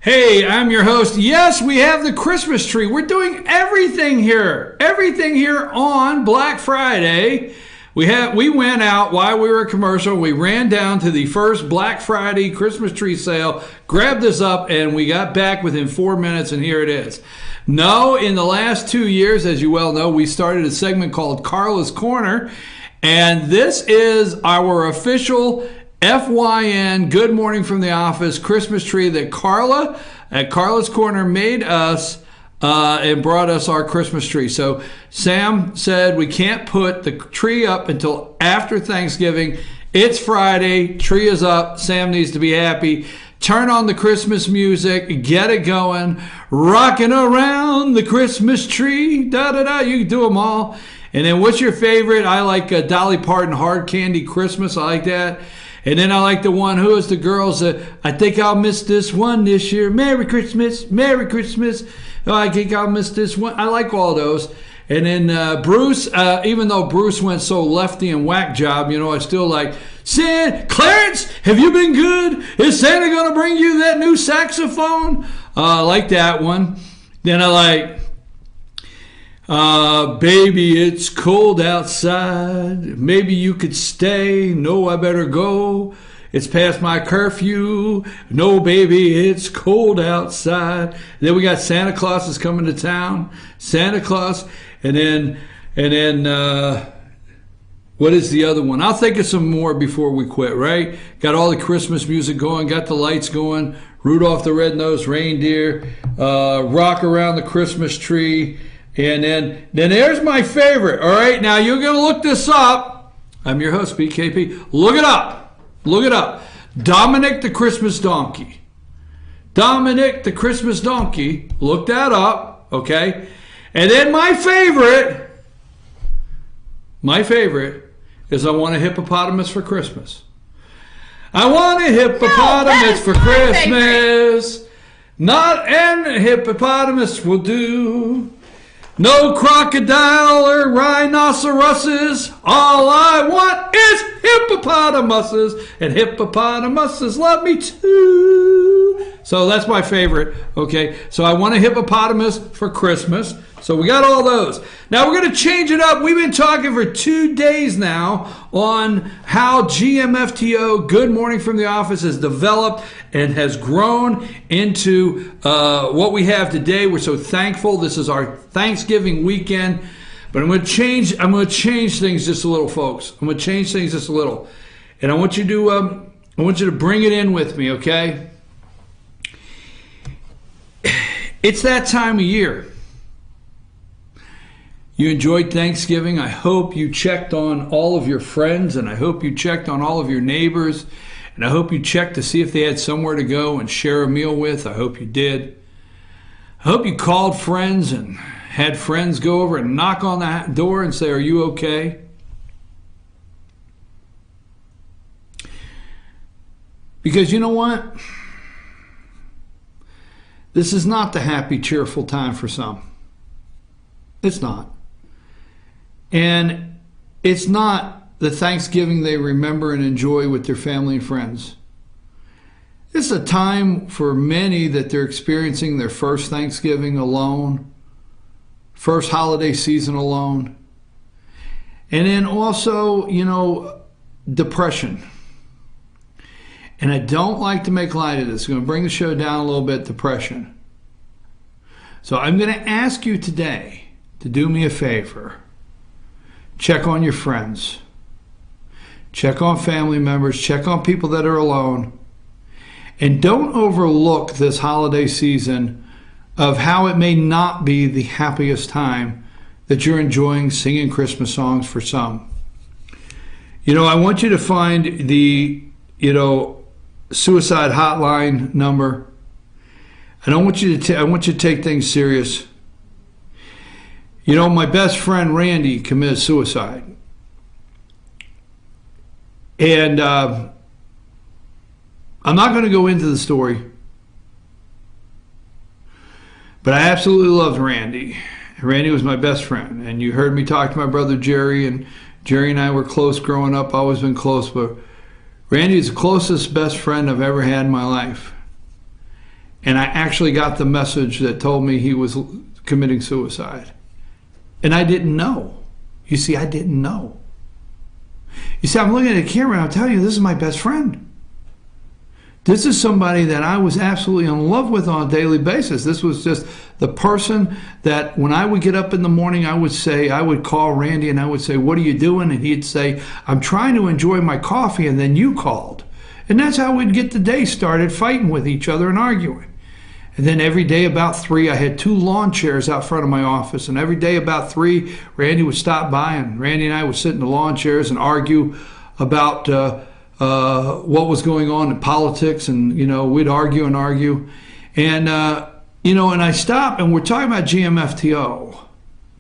Hey, I'm your host. Yes, we have the Christmas tree. We're doing everything here on Black Friday. We went out while we were a commercial. We ran down to the first Black Friday Christmas tree sale, grabbed this up, and we got back within 4 minutes, and here it is. No, in the last 2 years, as you well know, we started a segment called Carla's Corner, and this is our official FYN, Good Morning from the Office Christmas tree that Carla at Carla's Corner made us and brought us our Christmas tree. So Sam said we can't put the tree up until after Thanksgiving. It's Friday, tree is up, Sam needs to be happy. Turn on the Christmas music, get it going, rocking around the Christmas tree, da-da-da, you can do them all. And then what's your favorite? I like Dolly Parton, Hard Candy Christmas, I like that. And then I like the one, who is the girls that, I think I'll miss this one this year. Merry Christmas, Merry Christmas. Oh, I think I'll miss this one. I like all those. And then Bruce, even though Bruce went so lefty and whack job, I still like, Clarence, have you been good? Is Santa going to bring you that new saxophone? I like that one. Then I like, baby, it's cold outside. Maybe you could stay. No, I better go. It's past my curfew. No, baby, it's cold outside. Then we got Santa Claus is coming to town. Santa Claus. And then what is the other one? I'll think of some more before we quit, right? Got all the Christmas music going. Got the lights going. Rudolph the Red-Nosed Reindeer. Rock Around the Christmas Tree. And then there's my favorite. All right, now you're going to look this up. I'm your host, BKP. Look it up. Look it up. Dominic the Christmas Donkey. Dominic the Christmas Donkey. Look that up, okay? And then my favorite is I Want a Hippopotamus for Christmas. I want a hippopotamus for Christmas. Not an hippopotamus will do. No crocodile or rhinoceroses. All I want is hippopotamuses, and hippopotamuses love me too. So that's my favorite, okay? So I want a hippopotamus for Christmas. So we got all those. Now we're going to change it up. We've been talking for 2 days now on how GMFTO, Good Morning from the Office, has developed and has grown into what we have today. We're so thankful. This is our Thanksgiving weekend. But I'm going to change things just a little, folks. I'm going to change things just a little. And I want you to bring it in with me, okay? It's that time of year. You enjoyed Thanksgiving. I hope you checked on all of your friends, and I hope you checked on all of your neighbors, and I hope you checked to see if they had somewhere to go and share a meal with. I hope you did. I hope you called friends and had friends go over and knock on the door and say, "Are you okay?" Because you know what? This is not the happy, cheerful time for some. It's not. And it's not the Thanksgiving they remember and enjoy with their family and friends. It's a time for many that they're experiencing their first Thanksgiving alone, first holiday season alone. And then also, depression. And I don't like to make light of this. I'm going to bring the show down a little bit, depression. So I'm going to ask you today to do me a favor. Check on your friends. Check on family members. Check on people that are alone. And don't overlook this holiday season of how it may not be the happiest time that you're enjoying singing Christmas songs for some. I want you to find the, suicide hotline number. And I want you to take things serious. My best friend Randy committed suicide. And I'm not going to go into the story. But I absolutely loved Randy. Randy was my best friend. And you heard me talk to my brother Jerry. And Jerry and I were close growing up. Always been close. But Randy is the closest best friend I've ever had in my life. And I actually got the message that told me he was committing suicide. And I didn't know. You see, I didn't know. You see, I'm looking at the camera and I'm telling you, this is my best friend. This is somebody that I was absolutely in love with on a daily basis. This was just the person that when I would get up in the morning, I would call Randy and I would say, "What are you doing?" And he'd say, "I'm trying to enjoy my coffee," and then you called. And that's how we'd get the day started, fighting with each other and arguing. And then every day about 3, I had 2 lawn chairs out front of my office. And every day about 3, Randy would stop by, and Randy and I would sit in the lawn chairs and argue about what was going on in politics. And, we'd argue and argue. And, and I stopped, and we're talking about GMFTO,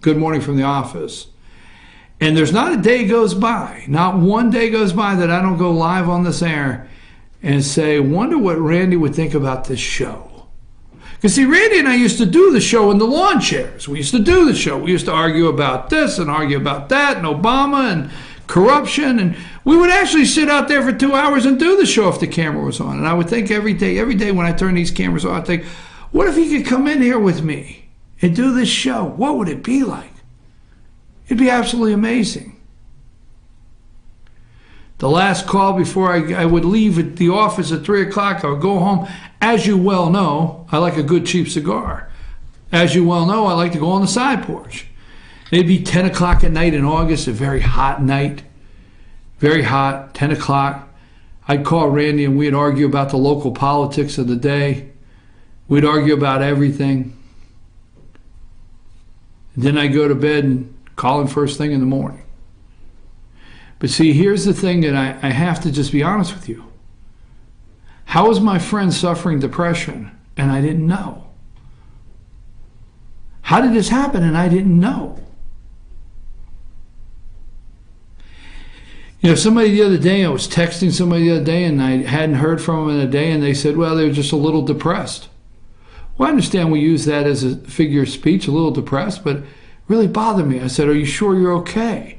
Good Morning from the Office. And there's not a day goes by, not one day goes by that I don't go live on this air and say, wonder what Randy would think about this show. Because see, Randy and I used to do the show in the lawn chairs. We used to do the show. We used to argue about this and argue about that and Obama and corruption. And we would actually sit out there for 2 hours and do the show if the camera was on. And I would think every day when I turn these cameras on, I'd think, what if he could come in here with me and do this show? What would it be like? It'd be absolutely amazing. The last call before I would leave at the office at 3 o'clock, I would go home. As you well know, I like a good cheap cigar. As you well know, I like to go on the side porch. It'd be 10 o'clock at night in August, a very hot night. Very hot, 10 o'clock. I'd call Randy and we'd argue about the local politics of the day. We'd argue about everything. And then I'd go to bed and call him first thing in the morning. But see, here's the thing that I have to just be honest with you. How is my friend suffering depression and I didn't know? How did this happen and I didn't know? You know, somebody the other day, I was texting somebody the other day and I hadn't heard from them in a day and they said, well, they were just a little depressed. Well, I understand we use that as a figure of speech, a little depressed, but it really bothered me. I said, are you sure you're okay?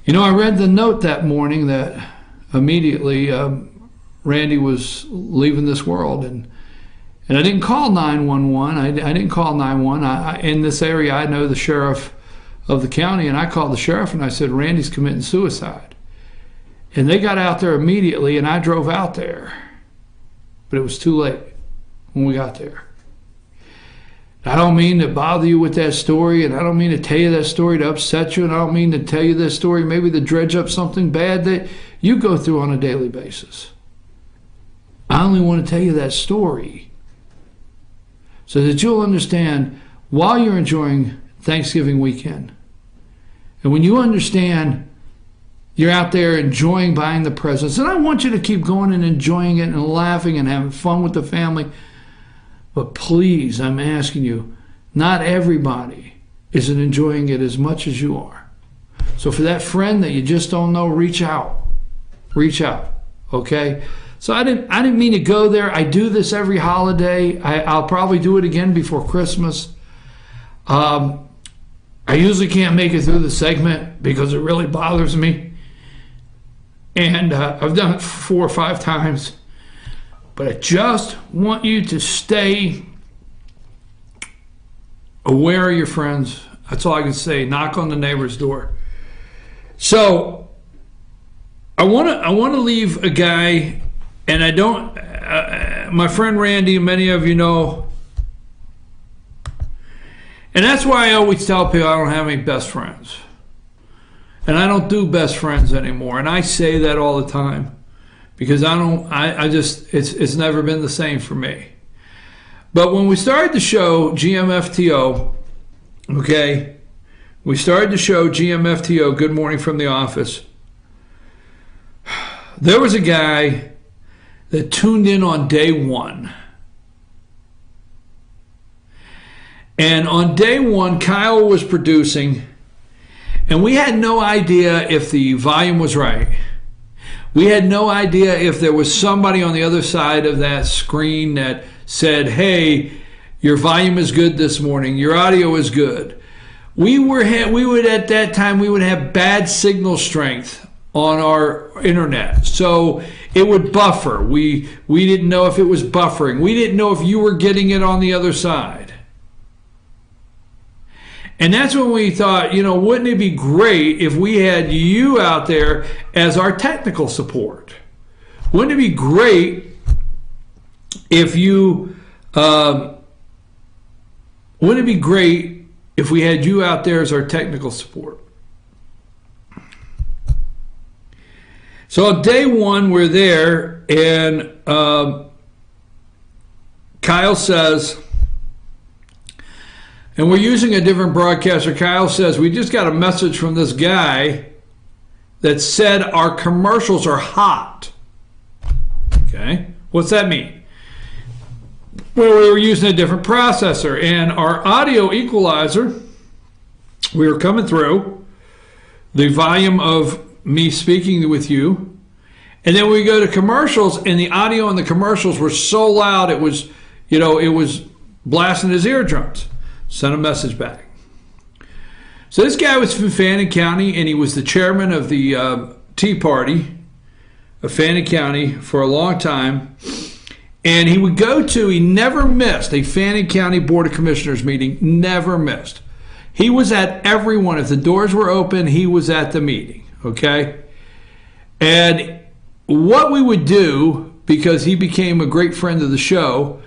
You know, I read the note that morning that immediately Randy was leaving this world, and I didn't call 911. I didn't call 911. In this area, I know the sheriff of the county, and I called the sheriff and I said, Randy's committing suicide. And they got out there immediately, and I drove out there. But it was too late when we got there. I don't mean to bother you with that story, and I don't mean to tell you that story to upset you, and I don't mean to tell you this story maybe to dredge up something bad that you go through on a daily basis. I only want to tell you that story so that you'll understand while you're enjoying Thanksgiving weekend. And when you understand you're out there enjoying buying the presents, and I want you to keep going and enjoying it and laughing and having fun with the family. But please, I'm asking you, not everybody is enjoying it as much as you are. So for that friend that you just don't know, reach out. Reach out, okay? So I didn't mean to go there. I do this every holiday. I'll probably do it again before Christmas. I usually can't make it through the segment because it really bothers me. And I've done it 4 or 5 times. But I just want you to stay aware of your friends. That's all I can say. Knock on the neighbor's door. So I want to leave a guy, and I don't. My friend Randy, many of you know, and that's why I always tell people I don't have any best friends, and I don't do best friends anymore. And I say that all the time. Because I just, it's never been the same for me. But when we started the show, GMFTO, okay, we started the show, GMFTO, Good Morning from the Office. There was a guy that tuned in on day 1. And on day 1, Kyle was producing, and we had no idea if the volume was right. We had no idea if there was somebody on the other side of that screen that said, hey, your volume is good this morning, your audio is good. We would at that time have bad signal strength on our internet. So it would buffer. We didn't know if it was buffering. We didn't know if you were getting it on the other side. And that's when we thought, you know, wouldn't it be great if we had you out there as our technical support? Wouldn't it be great if you, wouldn't it be great if we had you out there as our technical support? So on day 1, we're there, and Kyle says, and we're using a different broadcaster. Kyle says, we just got a message from this guy that said our commercials are hot. Okay, what's that mean? Well, we were using a different processor, and our audio equalizer we were coming through, the volume of me speaking with you, and then we go to commercials, and the audio in the commercials were so loud it was, it was blasting his eardrums. Sent a message back. So this guy was from Franken County, and he was the chairman of the Tea Party of Franken County for a long time. And he would he never missed a Franken County Board of Commissioners meeting, never missed. He was at every one. If the doors were open, he was at the meeting, okay? And what we would do, because he became a great friend of the show,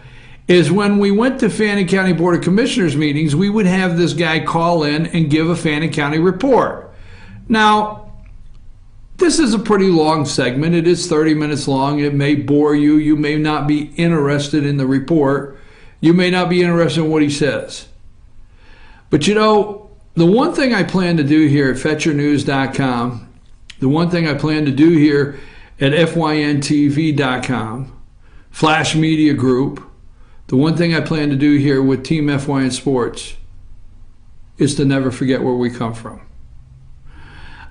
is when we went to Franken County Board of Commissioners meetings, we would have this guy call in and give a Franken County report. Now, this is a pretty long segment. It is 30 minutes long. It may bore you. You may not be interested in the report. You may not be interested in what he says. But the one thing I plan to do here at FetcherNews.com, the one thing I plan to do here at FYNTV.com, Flash Media Group, the one thing I plan to do here with Team FYN Sports is to never forget where we come from.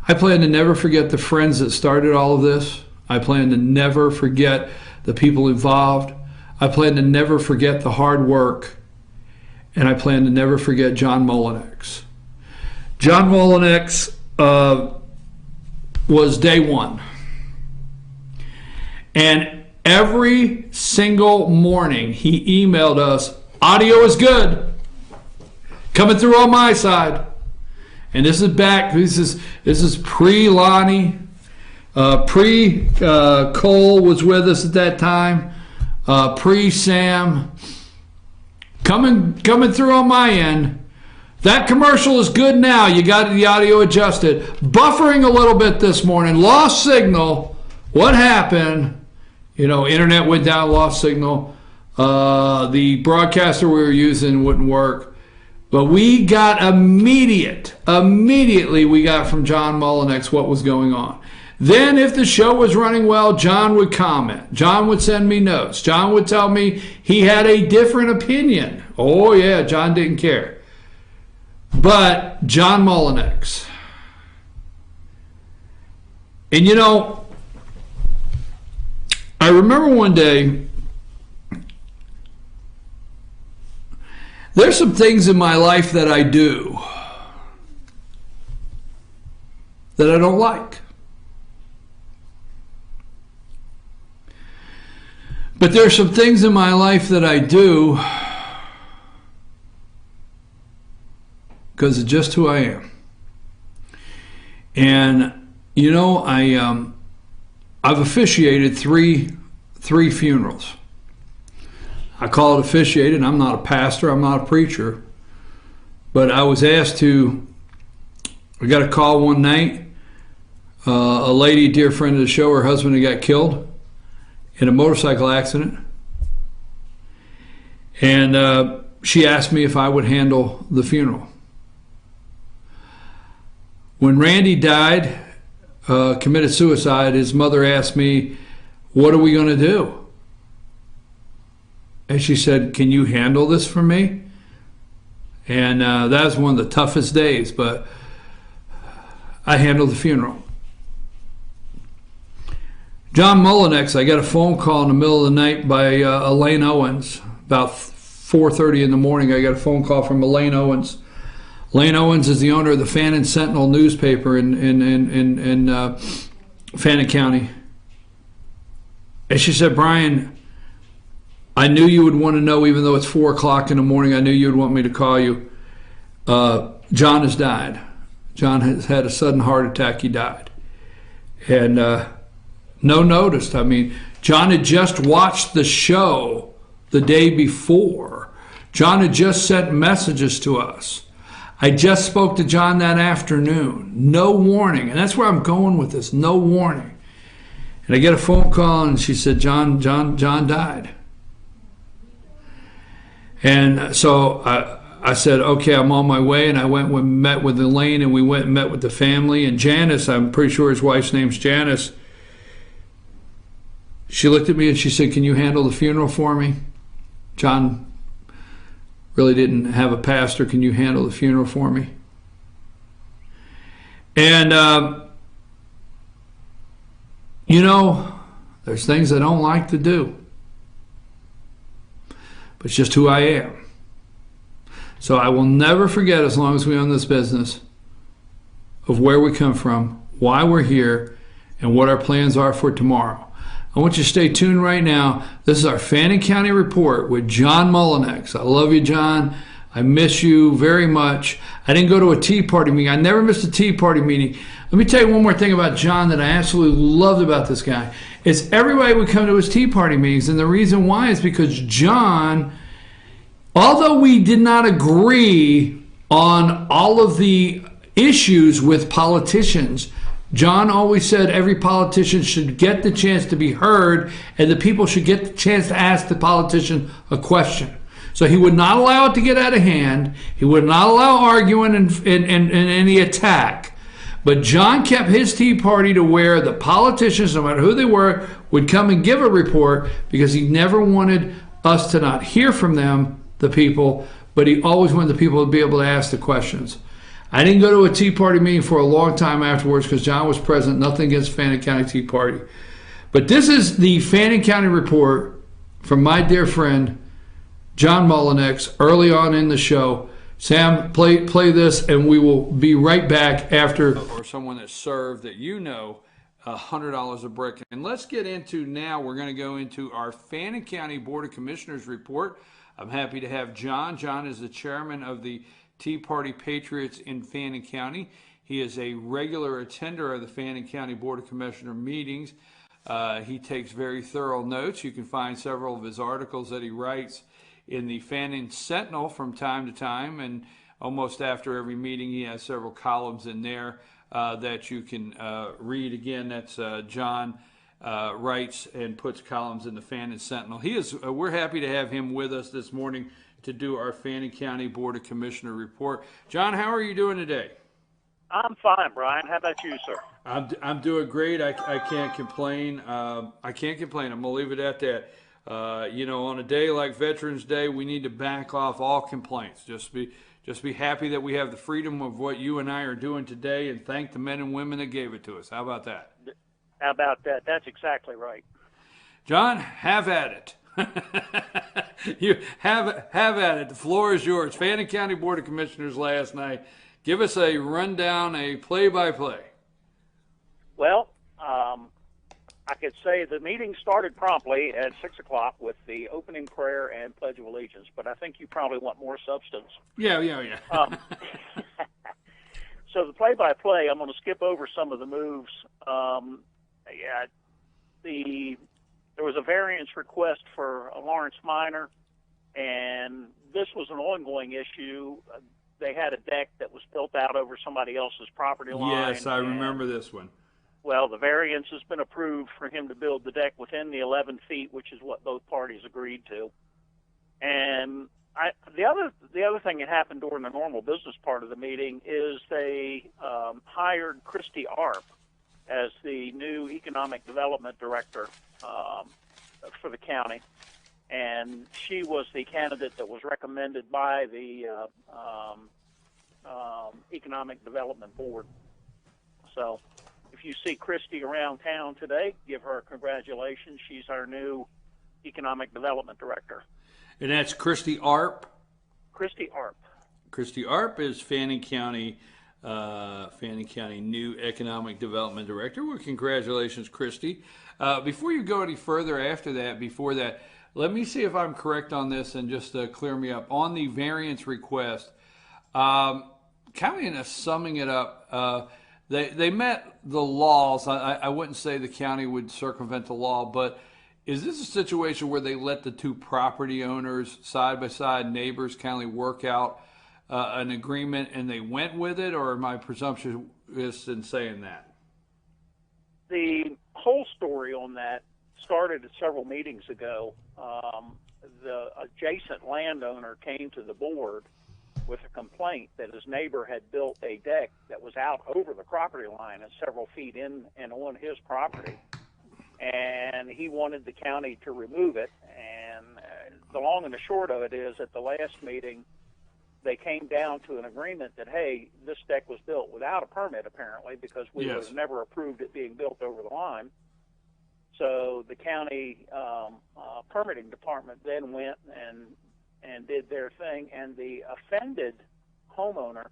I plan to never forget the friends that started all of this. I plan to never forget the people involved. I plan to never forget the hard work. And I plan to never forget John Mullinex. John Mullinex was day one. And every single morning he emailed us, audio is good. Coming through on my side. And this is back, this is pre-Lonnie. Pre-Cole was with us at that time. Pre-Sam. Coming through on my end. That commercial is good now. You got the audio adjusted. Buffering a little bit this morning. Lost signal. What happened? Internet went down, lost signal. The broadcaster we were using wouldn't work. But we got immediately we got from John Mullinex what was going on. Then if the show was running well, John would comment. John would send me notes. John would tell me he had a different opinion. Oh yeah, John didn't care. But John Mullinex. And I remember one day, there's some things in my life that I do that I don't like. But there's some things in my life that I do because it's just who I am. And I've officiated three funerals. I call it officiated. I'm not a pastor. I'm not a preacher. But I was asked to. I got a call one night. A lady, dear friend of the show, her husband had got killed in a motorcycle accident. And she asked me if I would handle the funeral. When Randy died, committed suicide, his mother asked me, what are we going to do? And she said, can you handle this for me? And that was one of the toughest days, but I handled the funeral. John Mullinex, I got a phone call in the middle of the night by Elaine Owens. About 4:30 in the morning, I got a phone call from Elaine Owens. Elaine Owens is the owner of the Franken Sentinel newspaper in Franken County. And she said, Brian, I knew you would want to know, even though it's 4 o'clock in the morning, I knew you would want me to call you. John has died. John has had a sudden heart attack. He died. And no notice. I mean, John had just watched the show the day before. John had just sent messages to us. I just spoke to John that afternoon. No warning. And that's where I'm going with this. No warning. And I get a phone call and she said, John died. And so I said, okay, I'm on my way. And I went and met with Elaine, and we went and met with the family. And Janice, I'm pretty sure his wife's name's Janice. She looked at me and she said, can you handle the funeral for me? John really didn't have a pastor. Can you handle the funeral for me? And, there's things I don't like to do. But it's just who I am. So I will never forget, as long as we own this business, of where we come from, why we're here, and what our plans are for tomorrow. I want you to stay tuned right now. This is our Fannin County Report with John Mullinex. I love you, John. I miss you very much. I didn't go to a Tea Party meeting. I never missed a Tea Party meeting. Let me tell you one more thing about John that I absolutely loved about this guy. It's everybody would come to his Tea Party meetings, and the reason why is because John, although we did not agree on all of the issues with politicians, John always said every politician should get the chance to be heard, and the people should get the chance to ask the politician a question. So he would not allow it to get out of hand. He would not allow arguing and any attack. But John kept his Tea Party to where the politicians, no matter who they were, would come and give a report, because he never wanted us to not hear from them, the people, but he always wanted the people to be able to ask the questions. I didn't go to a Tea Party meeting for a long time afterwards because John was present. Nothing against Fannin County Tea Party. But this is the Fannin County Report from my dear friend, John Mullinex, early on in the show. Sam, play this, and we will be right back after. Or someone that served that $100 a brick. And let's get into now, we're going to go into our Fannin County Board of Commissioners report. I'm happy to have John. John is the chairman of the Tea Party Patriots in Fannin County. He is a regular attender of the Fannin County Board of Commissioner meetings. He takes very thorough notes. You can find several of his articles that he writes in the Fannin Sentinel from time to time, and almost after every meeting he has several columns in there that you can read. Again, that's John writes and puts columns in the Fannin Sentinel. We're happy to have him with us this morning to do our Fannin County Board of Commissioner report. John, how are you doing today? I'm fine, Brian. How about you, sir? I'm doing great. I can't complain. I'm going to leave it at that. On a day like Veterans Day, we need to back off all complaints. Just be happy that we have the freedom of what you and I are doing today, and thank the men and women that gave it to us. How about that? How about that? That's exactly right. John, have at it. You have at it. The floor is yours. Fannin County Board of Commissioners last night. Give us a rundown, a play-by-play. Well, I could say the meeting started promptly at 6 o'clock with the opening prayer and Pledge of Allegiance, but I think you probably want more substance. Yeah. So the play-by-play, I'm going to skip over some of the moves. There was a variance request for Lawrence Minor, and this was an ongoing issue. They had a deck that was built out over somebody else's property line. Yes, I remember this one. Well, the variance has been approved for him to build the deck within the 11 feet, which is what both parties agreed to. And the other thing that happened during the normal business part of the meeting is they hired Christy Arp as the new economic development director for the county, and she was the candidate that was recommended by the economic development board. So if you see Christy around town today, give her congratulations. She's our new economic development director. And that's Christy Arp? Christy Arp. Christy Arp is Fannin County new economic development director. Well, congratulations, Christy. Before you go any further before that, let me see if I'm correct on this and just clear me up. On the variance request, kind of in a summing it up, they met the laws. I wouldn't say the county would circumvent the law, but is this a situation where they let the two property owners, side-by-side neighbors, kind of work out an agreement and they went with it, or am I presumptuous in saying that? The whole story on that started several meetings ago. The adjacent landowner came to the board with a complaint that his neighbor had built a deck that was out over the property line and several feet in and on his property. And he wanted the county to remove it. And the long and the short of it is, at the last meeting, they came down to an agreement that, hey, this deck was built without a permit, apparently, because we would have never approved it being built over the line. So the county permitting department then went and did their thing, and the offended homeowner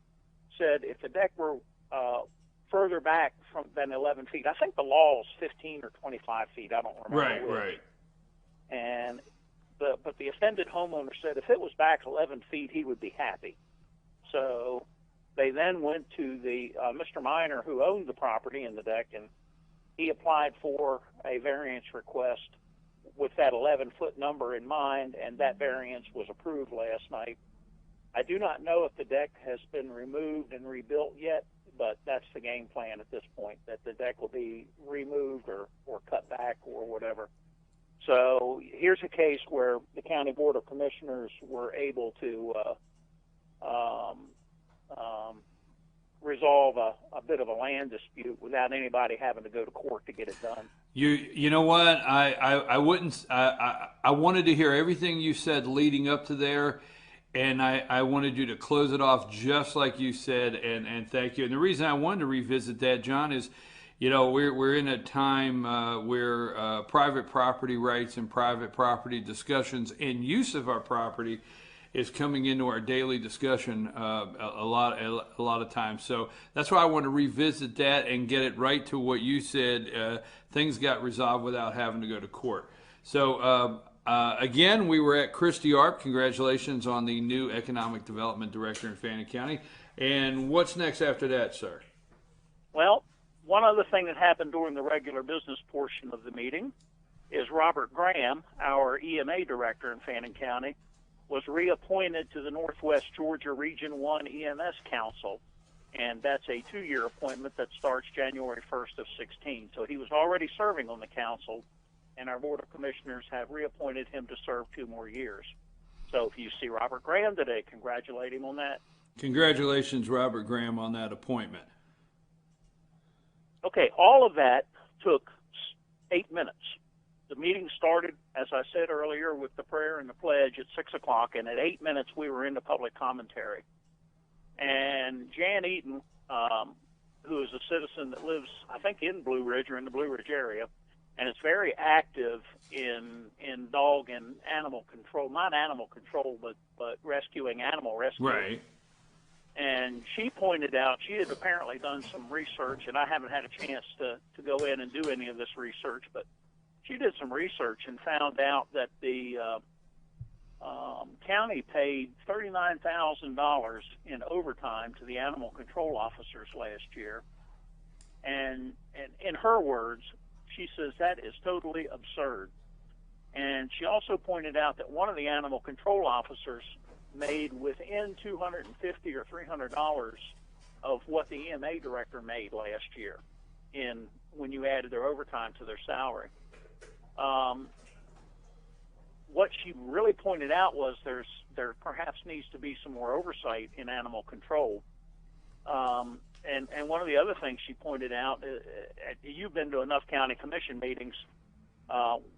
said if the deck were further back than 11 feet, I think the law is 15 or 25 feet, I don't remember which. Right. And but the offended homeowner said if it was back 11 feet, he would be happy. So they then went to the Mr. Miner, who owned the property and the deck, and he applied for a variance request with that 11-foot number in mind, and that variance was approved last night. I do not know if the deck has been removed and rebuilt yet, but that's the game plan at this point, that the deck will be removed or cut back or whatever. So here's a case where the County Board of Commissioners were able to resolve a bit of a land dispute without anybody having to go to court to get it done. You know what? I wanted to hear everything you said leading up to there, and I wanted you to close it off just like you said, and thank you. And the reason I wanted to revisit that, John, is, you know, we're in a time where private property rights and private property discussions and use of our property is coming into our daily discussion a lot of times. So that's why I want to revisit that and get it right to what you said. Things got resolved without having to go to court. So again, we were at Christy Arp. Congratulations on the new Economic Development Director in Fannin County. And what's next after that, sir? Well, one other thing that happened during the regular business portion of the meeting is Robert Graham, our EMA Director in Fannin County, was reappointed to the Northwest Georgia Region 1 EMS Council, and that's a 2-year appointment that starts January 1st of 16. So he was already serving on the council, and our Board of Commissioners have reappointed him to serve 2 more years. So if you see Robert Graham today, congratulate him on that. Congratulations, Robert Graham, on that appointment. Okay, all of that took 8 minutes. The meeting started, as I said earlier, with the prayer and the pledge at 6 o'clock, and at 8 minutes we were into public commentary. And Jan Eaton, who is a citizen that lives, I think, in Blue Ridge or in the Blue Ridge area, and is very active in dog and animal control, not animal control, but rescuing animal rescue. Right. And she pointed out she had apparently done some research, and I haven't had a chance to go in and do any of this research, but she did some research and found out that the county paid $39,000 in overtime to the animal control officers last year. And in her words, she says that is totally absurd. And she also pointed out that one of the animal control officers made within $250 or $300 of what the EMA director made last year when you added their overtime to their salary. What she really pointed out was there perhaps needs to be some more oversight in animal control. And one of the other things she pointed out, you've been to enough county commission meetings,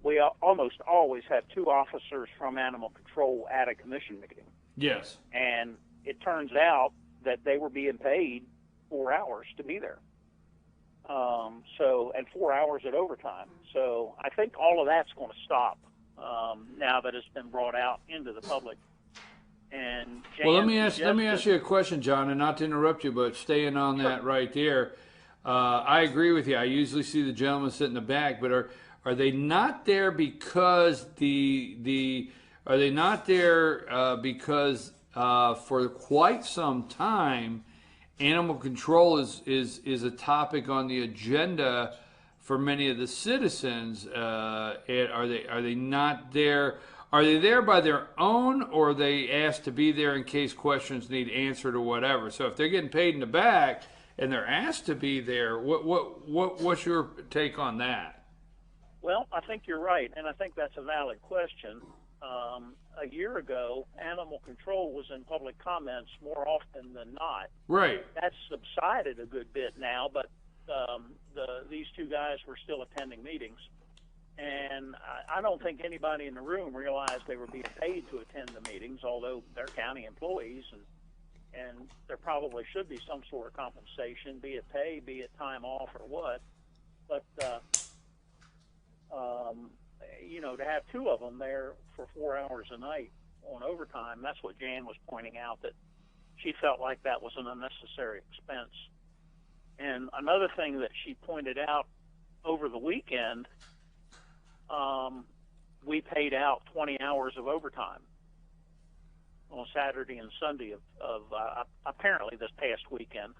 we almost always have 2 officers from animal control at a commission meeting. Yes. And it turns out that they were being paid 4 hours to be there. And 4 hours at overtime. So I think all of that's going to stop now that it's been brought out into the public. And Jan, well, let me ask you a question, John, and not to interrupt you, but staying on that right there. I agree with you. I usually see the gentleman sit in the back, but are they not there because are they not there because for quite some time animal control is a topic on the agenda for many of the citizens? Are they not there? Are they there by their own, or are they asked to be there in case questions need answered or whatever? So if they're getting paid in the back and they're asked to be there, what's your take on that? Well, I think you're right, and I think that's a valid question. A year ago, animal control was in public comments more often than not. Right. That's subsided a good bit now, but these 2 guys were still attending meetings. And I don't think anybody in the room realized they were being paid to attend the meetings, although they're county employees. And and there probably should be some sort of compensation, be it pay, be it time off, or what. But to have two of them there for 4 hours a night on overtime, that's what Jan was pointing out, that she felt like that was an unnecessary expense. And another thing that she pointed out, over the weekend, we paid out 20 hours of overtime on Saturday and Sunday of apparently this past weekend.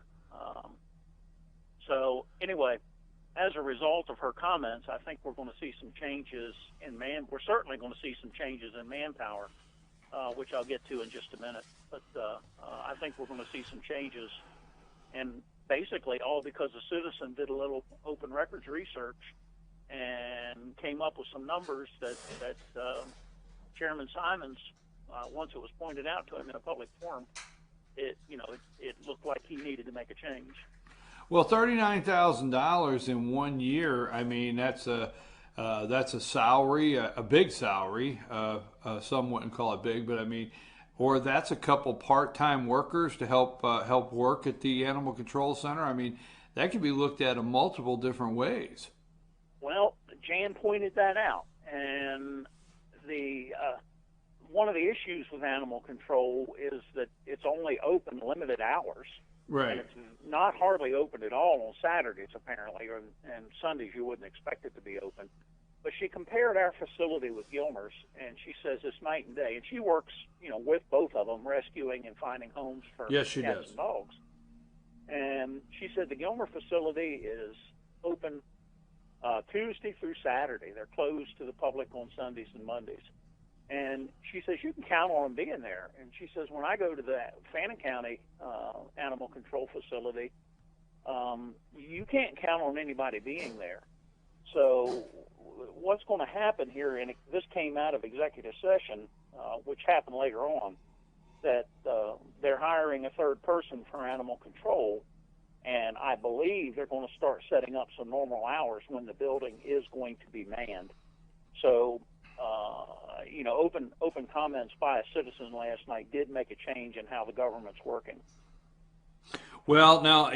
So anyway, as a result of her comments, I think we're going to see some changes we're certainly going to see some changes in manpower, which I'll get to in just a minute. But I think we're going to see some changes, and basically all because a citizen did a little open records research and came up with some numbers that Chairman Simons, once it was pointed out to him in a public forum, it looked like he needed to make a change. Well, $39,000 in 1 year. I mean, that's a salary, a big salary. Some wouldn't call it big, but I mean, or that's a couple part-time workers to help work at the Animal Control Center. I mean, that could be looked at in multiple different ways. Well, Jan pointed that out, and the one of the issues with animal control is that it's only open limited hours. Right. And it's not hardly open at all on Saturdays, apparently, and Sundays you wouldn't expect it to be open. But she compared our facility with Gilmer's, and she says it's night and day. And she works, with both of them, rescuing and finding homes for cats and dogs. And she said the Gilmer facility is open Tuesday through Saturday. They're closed to the public on Sundays and Mondays. And she says you can count on them being there. And she says when I go to the Franken County animal control facility, you can't count on anybody being there. So what's going to happen here, and this came out of executive session, which happened later on, that they're hiring a third person for animal control, and I believe they're going to start setting up some normal hours when the building is going to be manned. So open comments by a citizen last night did make a change in how the government's working. Well, now,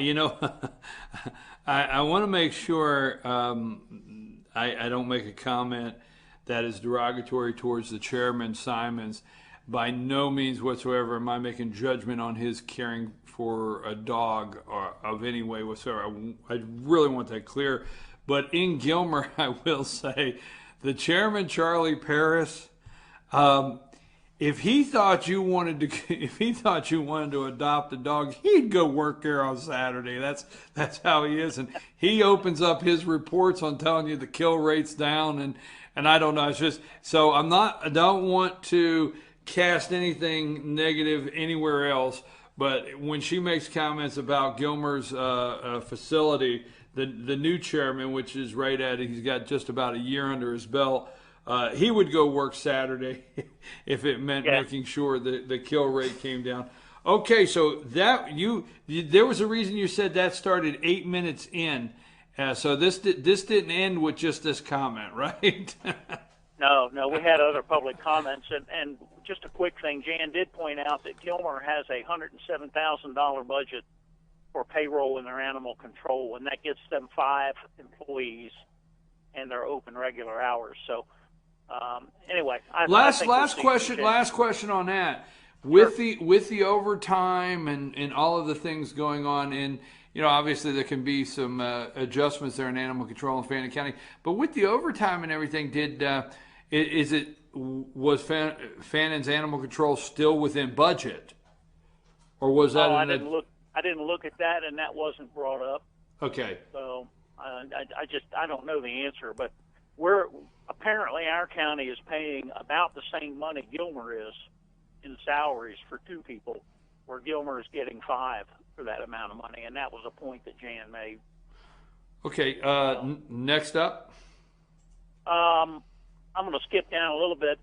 I want to make sure I don't make a comment that is derogatory towards the chairman, Simons. By no means whatsoever am I making judgment on his caring for a dog or of any way whatsoever. I really want that clear. But in Gilmer, I will say, the chairman, Charlie Paris, if he thought you wanted to adopt a dog, he'd go work there on Saturday. That's how he is, and he opens up his reports on telling you the kill rate's down, and I don't know. It's just so I don't want to cast anything negative anywhere else. But when she makes comments about Gilmer's facility, the new chairman, which is right at it, he's got just about a year under his belt. He would go work Saturday if it meant making sure that the kill rate came down. Okay, so that there was a reason you said that started 8 minutes in. So this didn't end with just this comment, right? No, we had other public comments, and just a quick thing. Jan did point out that Gilmer has a $107,000 budget for payroll in their animal control, and that gets them 5 employees, and they're open regular hours. So. Anyway, last question on that. With the overtime and all of the things going on, and obviously there can be some adjustments there in animal control in Franken County. But with the overtime and everything, was Fannon's animal control still within budget, or was that? I didn't look at that, and that wasn't brought up. Okay. So I don't know the answer, but apparently our county is paying about the same money Gilmer is in salaries for 2 people, where Gilmer is getting 5 for that amount of money, and that was a point that Jan made. Okay, next up. I'm going to skip down a little bit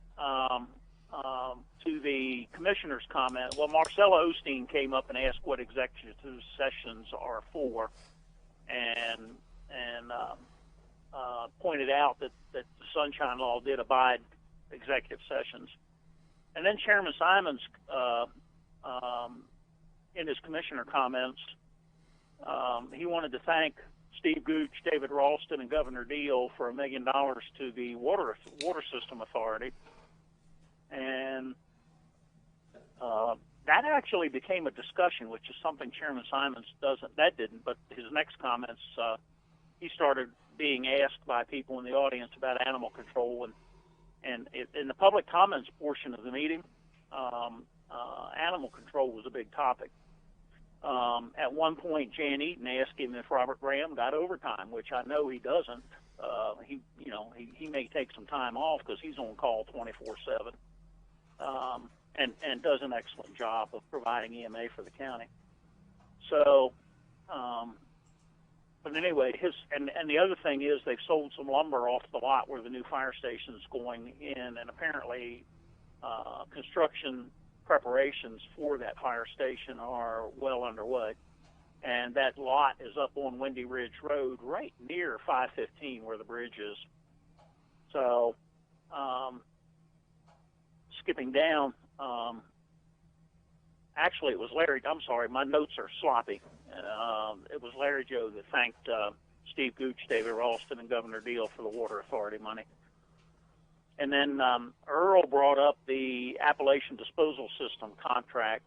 to the commissioner's comment. Well, Marcella Osteen came up and asked what executive sessions are for, and pointed out that the Sunshine Law did abide executive sessions. And then Chairman Simons in his commissioner comments, he wanted to thank Steve Gooch, David Ralston, and Governor Deal for $1 million to the water system authority, and that actually became a discussion, which is something Chairman Simons didn't. But his next comments, he started being asked by people in the audience about animal control, and in the public comments portion of the meeting, animal control was a big topic. At one point, Jan Eaton asked him if Robert Graham got overtime, which I know he doesn't. He may take some time off because he's on call 24/7, and does an excellent job of providing EMA for the county. So, but anyway, and the other thing is they've sold some lumber off the lot where the new fire station is going in, and apparently construction preparations for that fire station are well underway. And that lot is up on Windy Ridge Road, right near 515 where the bridge is. So, skipping down, actually it was Larry, I'm sorry, my notes are sloppy. It was Larry Joe that thanked Steve Gooch, David Ralston, and Governor Deal for the Water Authority money. And then Earl brought up the Appalachian Disposal System contract.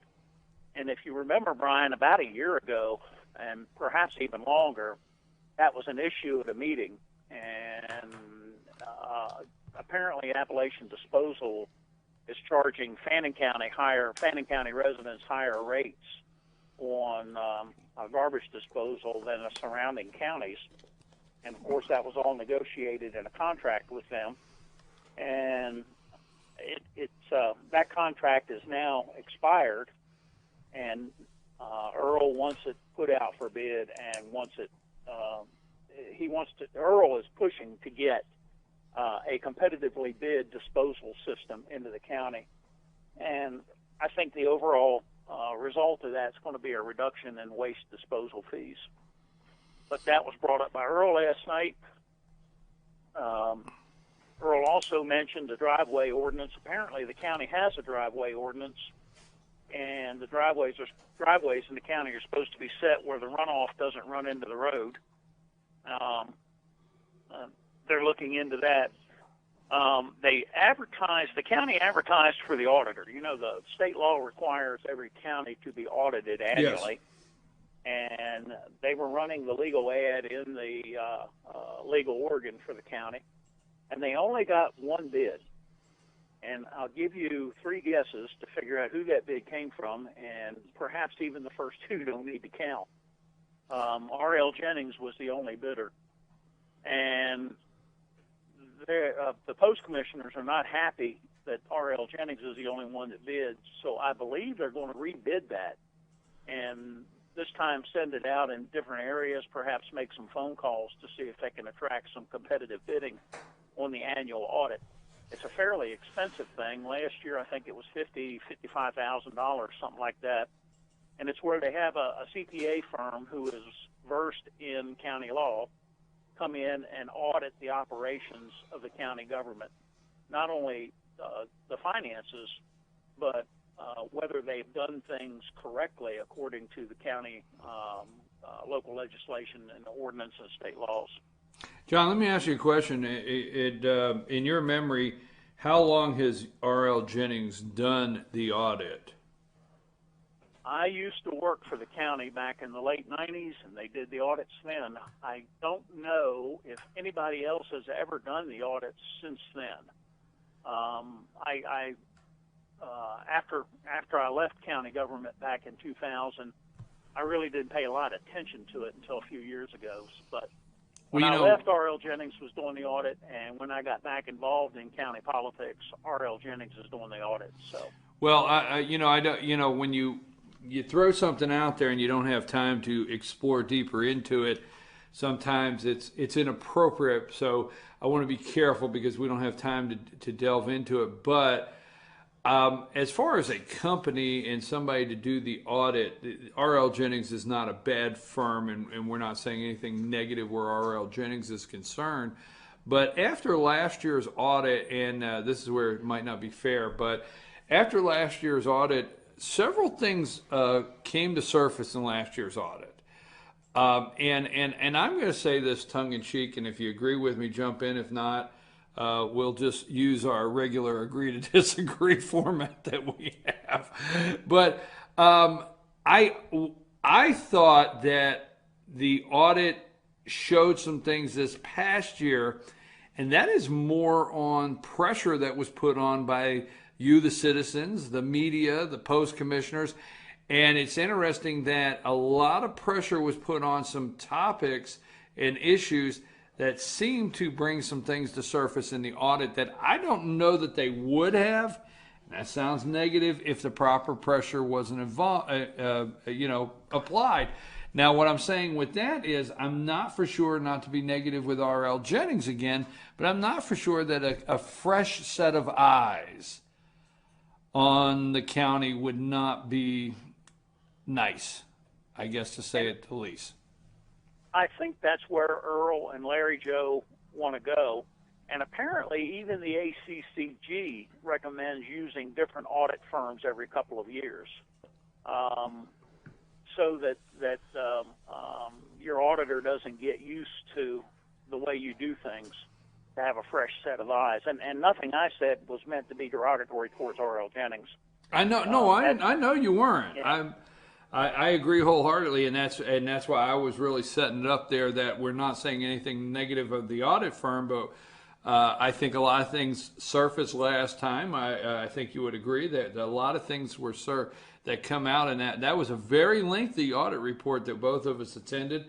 And if you remember, Brian, about a year ago, and perhaps even longer, that was an issue at a meeting. And apparently Appalachian Disposal is charging Franken County residents higher rates on garbage disposal than the surrounding counties. And, of course, that was all negotiated in a contract with them. And that contract is now expired, and Earl wants it put out for bid, and Earl is pushing to get a competitively bid disposal system into the county. And I think the overall result of that is going to be a reduction in waste disposal fees. But that was brought up by Earl last night. Earl also mentioned the driveway ordinance. Apparently the county has a driveway ordinance, and the driveways in the county are supposed to be set where the runoff doesn't run into the road. They're looking into that. The county advertised for the auditor. You know, the state law requires every county to be audited annually. Yes. And they were running the legal ad in the legal organ for the county. And they only got one bid. And I'll give you three guesses to figure out who that bid came from, and perhaps even the first two don't need to count. R.L. Jennings was the only bidder. And the post commissioners are not happy that R.L. Jennings is the only one that bids, so I believe they're going to rebid that. And this time send it out in different areas, perhaps make some phone calls to see if they can attract some competitive bidding on the annual audit. It's a fairly expensive thing. Last year, I think it was $55,000, something like that. And it's where they have a CPA firm who is versed in county law come in and audit the operations of the county government. Not only the finances, but whether they've done things correctly according to the county local legislation and ordinance and state laws. John, let me ask you a question. In your memory, how long has R.L. Jennings done the audit? I used to work for the county back in the late 90s, and they did the audits then. I don't know if anybody else has ever done the audits since then. After I left county government back in 2000, I really didn't pay a lot of attention to it until a few years ago. But when I left, R.L. Jennings was doing the audit, and when I got back involved in county politics, R.L. Jennings is doing the audit. So, well, when you throw something out there and you don't have time to explore deeper into it, sometimes it's inappropriate. So I want to be careful because we don't have time to delve into it. But as far as a company and somebody to do the audit, R.L. Jennings is not a bad firm, and we're not saying anything negative where R.L. Jennings is concerned. But after last year's audit, and this is where it might not be fair, but after last year's audit, several things came to surface in last year's audit. And I'm going to say this tongue in cheek, and if you agree with me, jump in. If not, we'll just use our regular agree to disagree format that we have. But I thought that the audit showed some things this past year, and that is more on pressure that was put on by you, the citizens, the media, the post commissioners. And it's interesting that a lot of pressure was put on some topics and issues that seem to bring some things to surface in the audit that I don't know that they would have. That sounds negative if the proper pressure wasn't applied. Now, what I'm saying with that is I'm not for sure, not to be negative with R.L. Jennings again, but I'm not for sure that a fresh set of eyes on the county would not be nice, I guess, to say it the least. I think that's where Earl and Larry Joe want to go. And apparently even the ACCG recommends using different audit firms every couple of years, so that your auditor doesn't get used to the way you do things, to have a fresh set of eyes. And nothing I said was meant to be derogatory towards R.L. Jennings. I know. No, I know you weren't. Yeah. I agree wholeheartedly, and that's why I was really setting it up there that we're not saying anything negative of the audit firm, but I think a lot of things surfaced last time. I think you would agree that a lot of things were that come out, and that was a very lengthy audit report that both of us attended,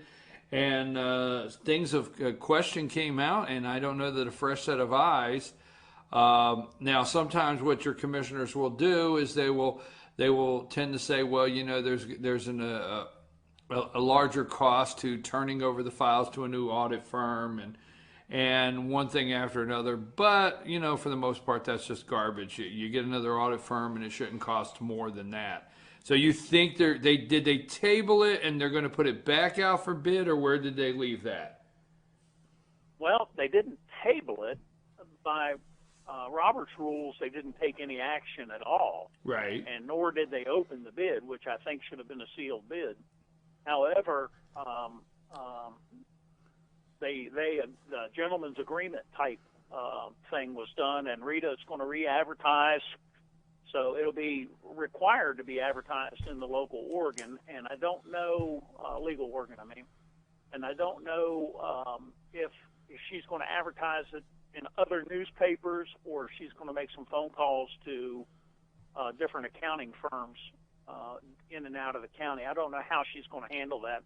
and things of question came out, and I don't know that a fresh set of eyes. Now, sometimes what your commissioners will do is they will tend to say, well, there's a larger cost to turning over the files to a new audit firm and one thing after another. But, for the most part, that's just garbage. You get another audit firm and it shouldn't cost more than that. So you think did they table it and they're going to put it back out for bid, or where did they leave that? Well, they didn't table it. By Robert's rules, they didn't take any action at all. Right. And nor did they open the bid, which I think should have been a sealed bid. However, the gentleman's agreement type thing was done, and Rita's going to re-advertise. So it'll be required to be advertised in the local organ, and I don't know, legal organ, and I don't know if she's going to advertise it in other newspapers, or she's going to make some phone calls to different accounting firms in and out of the county. I don't know how she's going to handle that.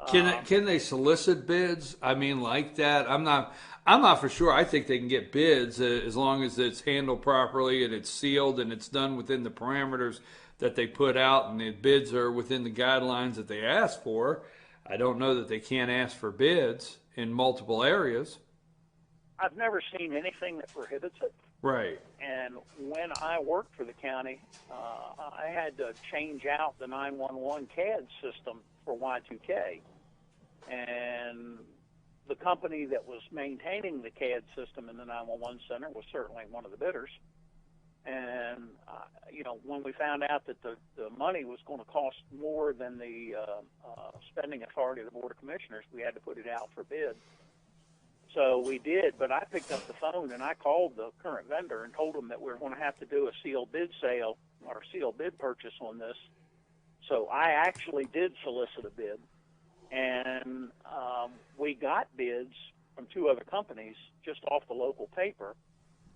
Can they solicit bids? Like that. I'm not for sure. I think they can get bids as long as it's handled properly and it's sealed and it's done within the parameters that they put out, and the bids are within the guidelines that they ask for. I don't know that they can't ask for bids in multiple areas. I've never seen anything that prohibits it. Right. And when I worked for the county, I had to change out the 911 CAD system for Y2K. And the company that was maintaining the CAD system in the 911 center was certainly one of the bidders. And, when we found out that the money was going to cost more than the spending authority of the Board of Commissioners, we had to put it out for bid. So we did, but I picked up the phone and I called the current vendor and told him that we were going to have to do a sealed bid sale or sealed bid purchase on this. So I actually did solicit a bid, and we got bids from two other companies just off the local paper,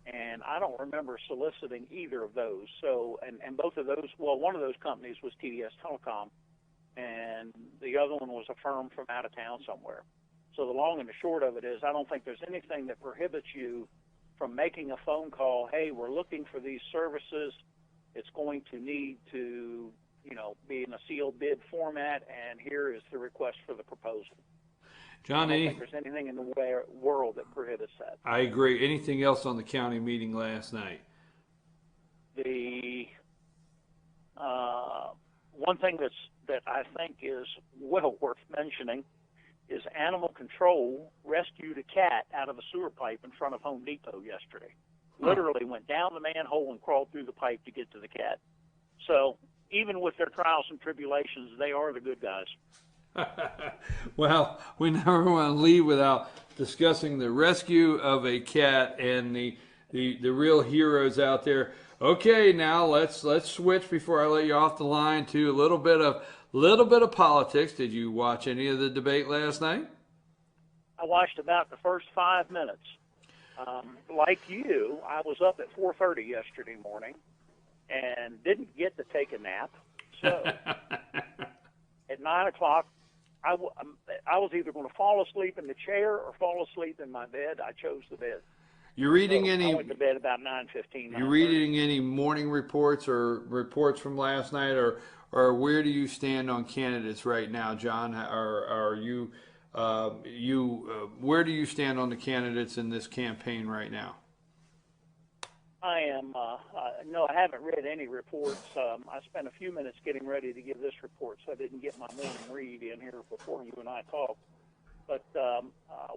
and I don't remember soliciting either of those. So, and both of those, well, one of those companies was TDS Telecom, and the other one was a firm from out of town somewhere. So the long and the short of it is, I don't think there's anything that prohibits you from making a phone call. Hey, we're looking for these services. It's going to need to, be in a sealed bid format, and here is the request for the proposal. John, I don't think there's anything in the world that prohibits that. I agree. Anything else on the county meeting last night? The one thing that I think is well worth mentioning is animal control rescued a cat out of a sewer pipe in front of Home Depot yesterday. Literally went down the manhole and crawled through the pipe to get to the cat. So even with their trials and tribulations, they are the good guys. Well, we never want to leave without discussing the rescue of a cat and the real heroes out there. Okay, now let's switch before I let you off the line to a little bit of politics. Did you watch any of the debate last night? I watched about the first 5 minutes. Like you, I was up at 4:30 yesterday morning and didn't get to take a nap. So at 9 o'clock, I was either going to fall asleep in the chair or fall asleep in my bed. I chose the bed. You reading So any? I went to bed about 9:15. You reading any morning reports or reports from last night, or where do you stand on candidates right now, John? Are you where do you stand on the candidates in this campaign right now? I am. No, I haven't read any reports. I spent a few minutes getting ready to give this report, so I didn't get my morning read in here before you and I talked. But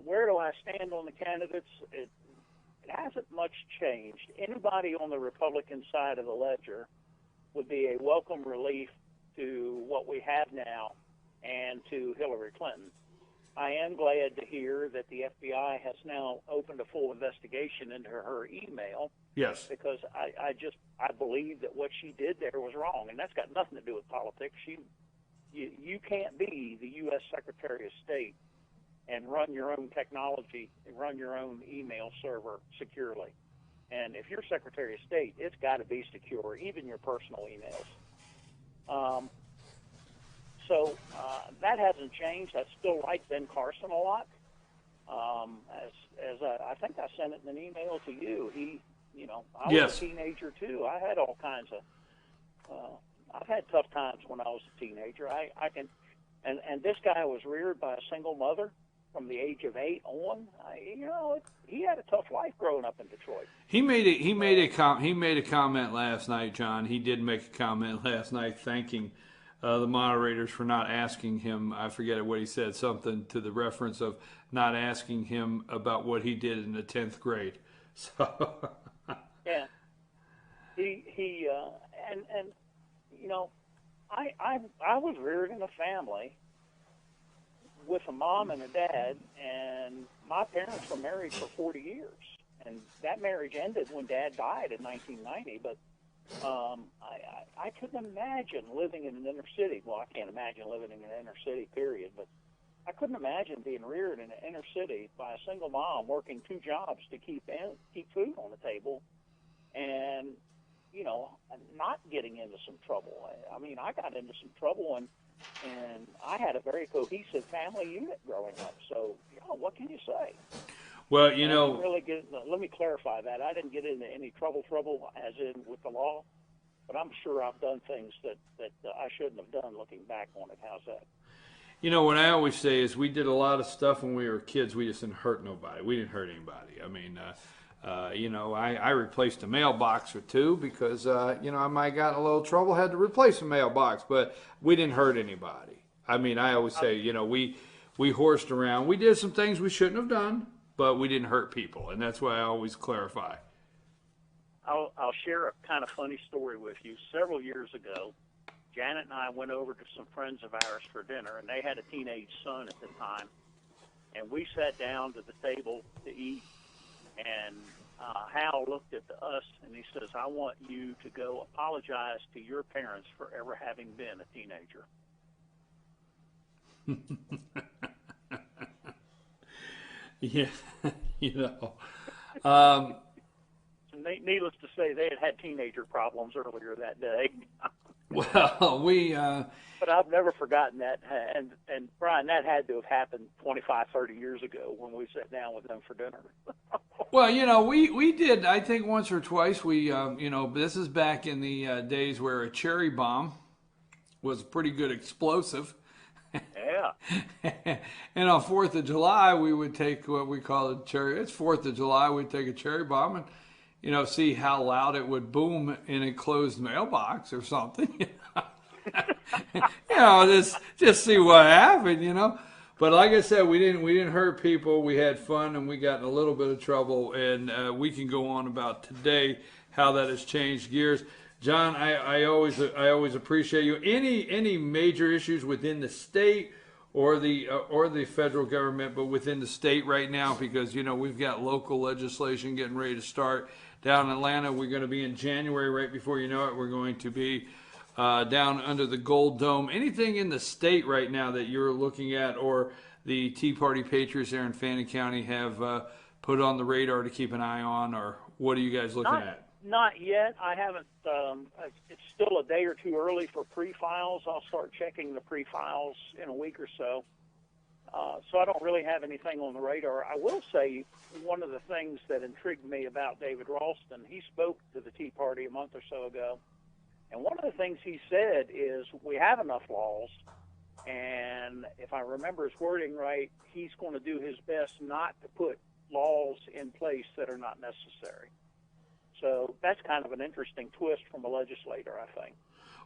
where do I stand on the candidates? It hasn't much changed. Anybody on the Republican side of the ledger would be a welcome relief to what we have now and to Hillary Clinton. I am glad to hear that the FBI has now opened a full investigation into her email. Yes. Because I believe that what she did there was wrong, and that's got nothing to do with politics. You can't be the U.S. Secretary of State and run your own technology and run your own email server securely. And if you're Secretary of State, it's got to be secure, even your personal emails. So that hasn't changed. I still like Ben Carson a lot. I think I sent it in an email to you. I was Yes. a teenager too. I had all kinds of. I've had tough times when I was a teenager. And this guy was reared by a single mother from the age of 8 on. He had a tough life growing up in Detroit. He made a comment last night, John. He did make a comment last night thanking the moderators for not asking him. I forget what he said. Something to the reference of not asking him about what he did in the 10th grade. So. Yeah. I was reared in a family with a mom and a dad, and my parents were married for 40 years. And that marriage ended when Dad died in 1990, but I couldn't imagine living in an inner city. Well, I can't imagine living in an inner city, period, but I couldn't imagine being reared in an inner city by a single mom working 2 jobs to keep food on the table and, not getting into some trouble. I mean, I got into some trouble, and I had a very cohesive family unit growing up. So, what can you say? Well, let me clarify that. I didn't get into any trouble as in with the law, but I'm sure I've done things that I shouldn't have done looking back on it. How's that? What I always say is we did a lot of stuff when we were kids. We just didn't hurt nobody. We didn't hurt anybody. I mean, I replaced a mailbox or 2 because, I might have gotten a little trouble, had to replace a mailbox, but we didn't hurt anybody. I mean, I always say, we horsed around. We did some things we shouldn't have done, but we didn't hurt people, and that's why I always clarify. I'll share a kind of funny story with you. Several years ago, Janet and I went over to some friends of ours for dinner, and they had a teenage son at the time. And we sat down to the table to eat, and Hal looked at us, and he says, "I want you to go apologize to your parents for ever having been a teenager." Yeah, Needless to say, they had teenager problems earlier that day. Well, But I've never forgotten that. And Brian, that had to have happened 25, 30 years ago when we sat down with them for dinner. Well, we did, I think, once or twice. This is back in the days where a cherry bomb was a pretty good explosive. Yeah. And on 4th of July, we would take what we call a cherry. It's 4th of July. We'd take a cherry bomb and, see how loud it would boom in a closed mailbox or something. Just see what happened, But like I said, we didn't hurt people. We had fun, and we got in a little bit of trouble. And we can go on about today how that has changed gears. John, I always appreciate you. Any major issues within the state or the federal government, but within the state right now, because we've got local legislation getting ready to start down in Atlanta. We're going to be in January, right before you know it. We're going to be down under the Gold Dome. Anything in the state right now that you're looking at, or the Tea Party Patriots there in Fannin County have put on the radar to keep an eye on, or what are you guys looking at? Not yet. I haven't. It's still a day or two early for pre-files. I'll start checking the pre-files in a week or so. So I don't really have anything on the radar. I will say one of the things that intrigued me about David Ralston, he spoke to the Tea Party a month or so ago, and one of the things he said is we have enough laws, and if I remember his wording right, he's going to do his best not to put laws in place that are not necessary. So that's kind of an interesting twist from a legislator, I think.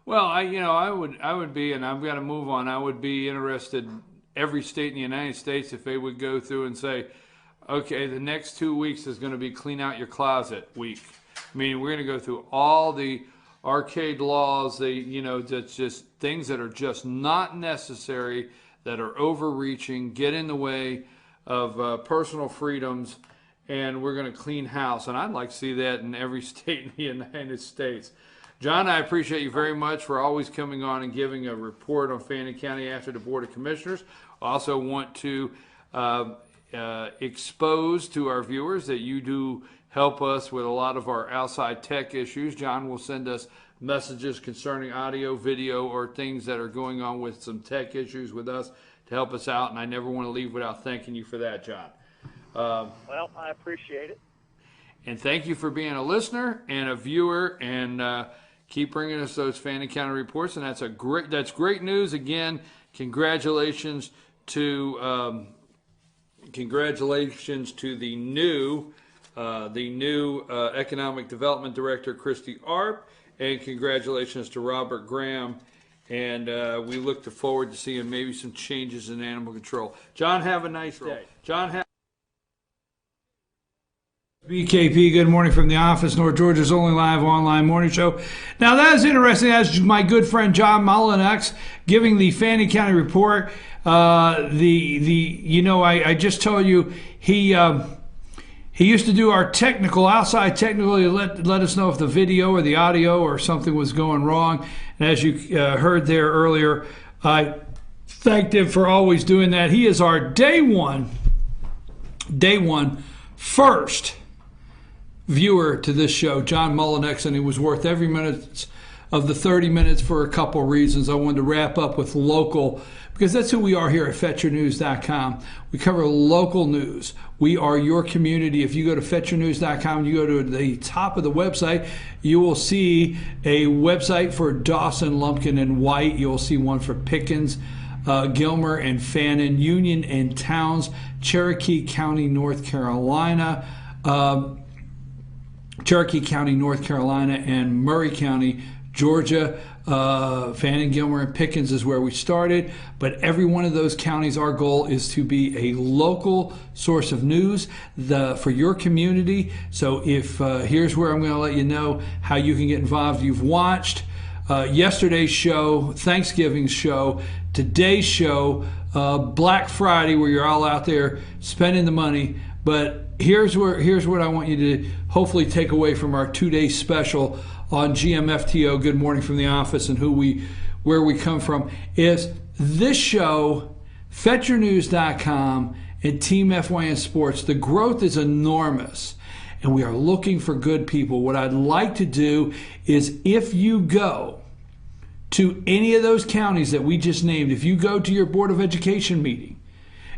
Well, I would be, and I've got to move on. I would be interested, every state in the United States, if they would go through and say, okay, the next 2 weeks is going to be clean out your closet week. I mean, we're going to go through all the arcade laws, that's just things that are just not necessary, that are overreaching, get in the way of personal freedoms, and we're going to clean house. And I'd like to see that in every state in the United States. John, I appreciate you very much for always coming on and giving a report on Fannin County after the Board of Commissioners. I also want to expose to our viewers that you do help us with a lot of our outside tech issues. John will send us messages concerning audio, video, or things that are going on with some tech issues with us to help us out, and I never want to leave without thanking you for that, John. Well, I appreciate it. And thank you for being a listener and a viewer, and keep bringing us those Fannin County reports. And that's great news. Again, congratulations to the new Economic Development Director, Christy Arp, and congratulations to Robert Graham. And we look forward to seeing maybe some changes in animal control. John, have a nice day. BKP, good morning from the office, North Georgia's only live online morning show. Now that is interesting. That's my good friend John Mullinex giving the Fannin County report. I just told you he used to do our outside technical. He let us know if the video or the audio or something was going wrong. And as you heard there earlier, I thanked him for always doing that. He is our day one first viewer to this show, John Mullinex, and he was worth every minute of the 30 minutes for a couple reasons. I wanted to wrap up with local, because that's who we are here at FetcherNews.com. We cover local news. We are your community. If you go to FetcherNews.com, you go to the top of the website, you will see a website for Dawson, Lumpkin, and White. You'll see one for Pickens, Gilmer, and Fannin, Union, and Towns, Cherokee County, North Carolina, and Murray County, Georgia. Fannin, Gilmer, and Pickens is where we started, but every one of those counties, our goal is to be a local source of news for your community. So if here's where I'm going to let you know how you can get involved. You've watched yesterday's show, Thanksgiving show, today's show, Black Friday, where you're all out there spending the money. But here's what I want you to hopefully take away from our 2-day special on GMFTO, Good Morning from the Office, and where we come from, is this show, FetcherNews.com, and Team FYN Sports. The growth is enormous, and we are looking for good people. What I'd like to do is, if you go to any of those counties that we just named, if you go to your Board of Education meeting,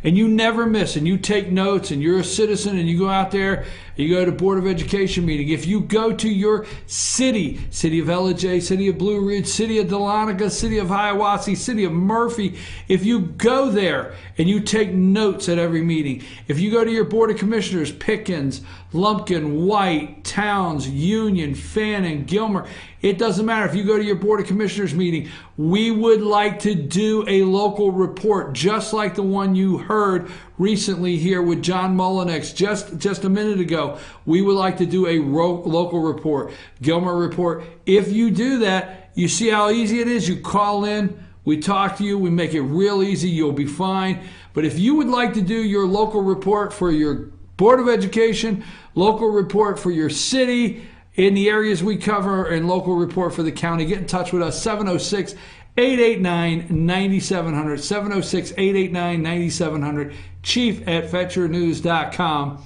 and you never miss, and you take notes, and you're a citizen, and you go out there, you go to Board of Education meeting. If you go to your city of LJ, city of Blue Ridge, city of Dahlonega, city of Hiawassee, city of Murphy, if you go there and you take notes at every meeting, if you go to your Board of Commissioners, Pickens, Lumpkin, White, Towns, Union, Fannin, Gilmer, it doesn't matter. If you go to your Board of Commissioners meeting, we would like to do a local report, just like the one you heard recently here with John Mullinex just a minute ago. We would like to do a local report, Gilmer report. If you do that, you see how easy it is. You call in, we talk to you, we make it real easy, you'll be fine. But if you would like to do your local report for your Board of Education, local report for your city, in the areas we cover, and local report for the county, get in touch with us, 706-889-9700, 706-889-9700, chief@fetchernews.com.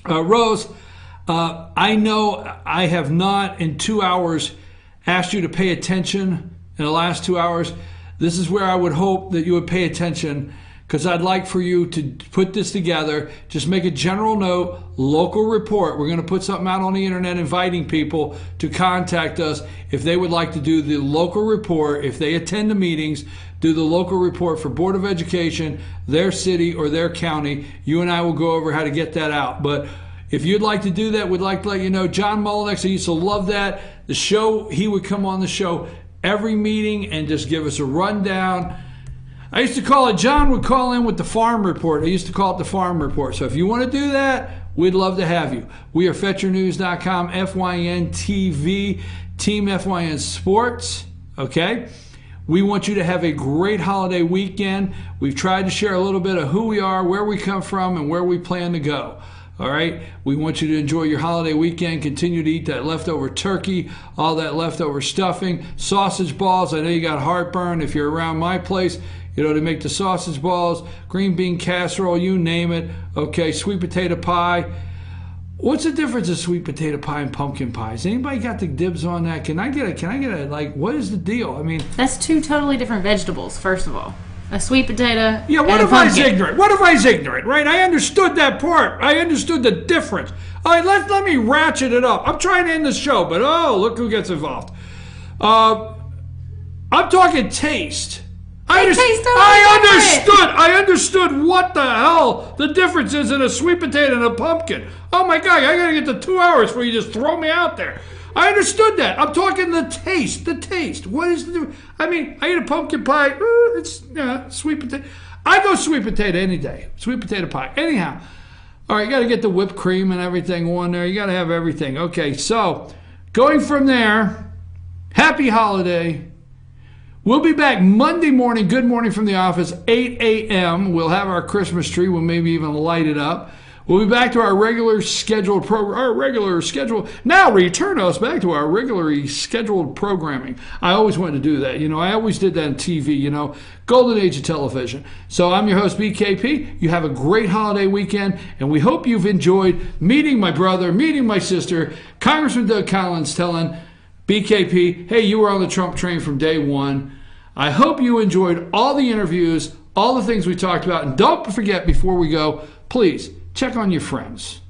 Rose, I know I have not in 2 hours asked you to pay attention in the last 2 hours. This is where I would hope that you would pay attention, because I'd like for you to put this together. Just make a general note, local report. We're going to put something out on the internet inviting people to contact us if they would like to do the local report. If they attend the meetings, do the local report for Board of Education, their city or their county. You and I will go over how to get that out. But if you'd like to do that, we'd like to let you know, John Mullinex, I used to love that. The show, he would come on the show every meeting and just give us a rundown. I used to call it, John would call in with the farm report. I used to call it the farm report. So if you want to do that, we'd love to have you. We are FetcherNews.com, FYN TV, Team FYN Sports, okay? We want you to have a great holiday weekend. We've tried to share a little bit of who we are, where we come from, and where we plan to go. All right, we want you to enjoy your holiday weekend. Continue to eat that leftover turkey, all that leftover stuffing, sausage balls. I know you got heartburn. If you're around my place, you know, to make the sausage balls, green bean casserole, you name it. Okay, sweet potato pie. What's the difference of sweet potato pie and pumpkin pie? Has anybody got the dibs on that? Can I get a, like, what is the deal? I mean, that's two totally different vegetables, first of all. A sweet potato. Yeah, what if I was ignorant? What if I was ignorant, right? I understood that part. I understood the difference. All right, let me ratchet it up. I'm trying to end the show, but look who gets involved. I'm talking taste. I understood what the hell the difference is in a sweet potato and a pumpkin. Oh my God, I gotta get to 2 hours before you just throw me out there. I understood that. I'm talking the taste. The taste. What is the? I mean, I eat a pumpkin pie. It's sweet potato. I go sweet potato any day. Sweet potato pie. Anyhow, all right. You got to get the whipped cream and everything on there. You got to have everything. Okay. So going from there, happy holiday. We'll be back Monday morning. Good morning from the office. 8 a.m. We'll have our Christmas tree. We'll maybe even light it up. We'll be back to our regular scheduled Now return us back to our regularly scheduled programming. I always wanted to do that. You know, I always did that on TV, you know, golden age of television. So I'm your host, BKP. You have a great holiday weekend, and we hope you've enjoyed meeting my brother, meeting my sister, Congressman Doug Collins telling BKP, hey, you were on the Trump train from day one. I hope you enjoyed all the interviews, all the things we talked about. And don't forget, before we go, please, check on your friends.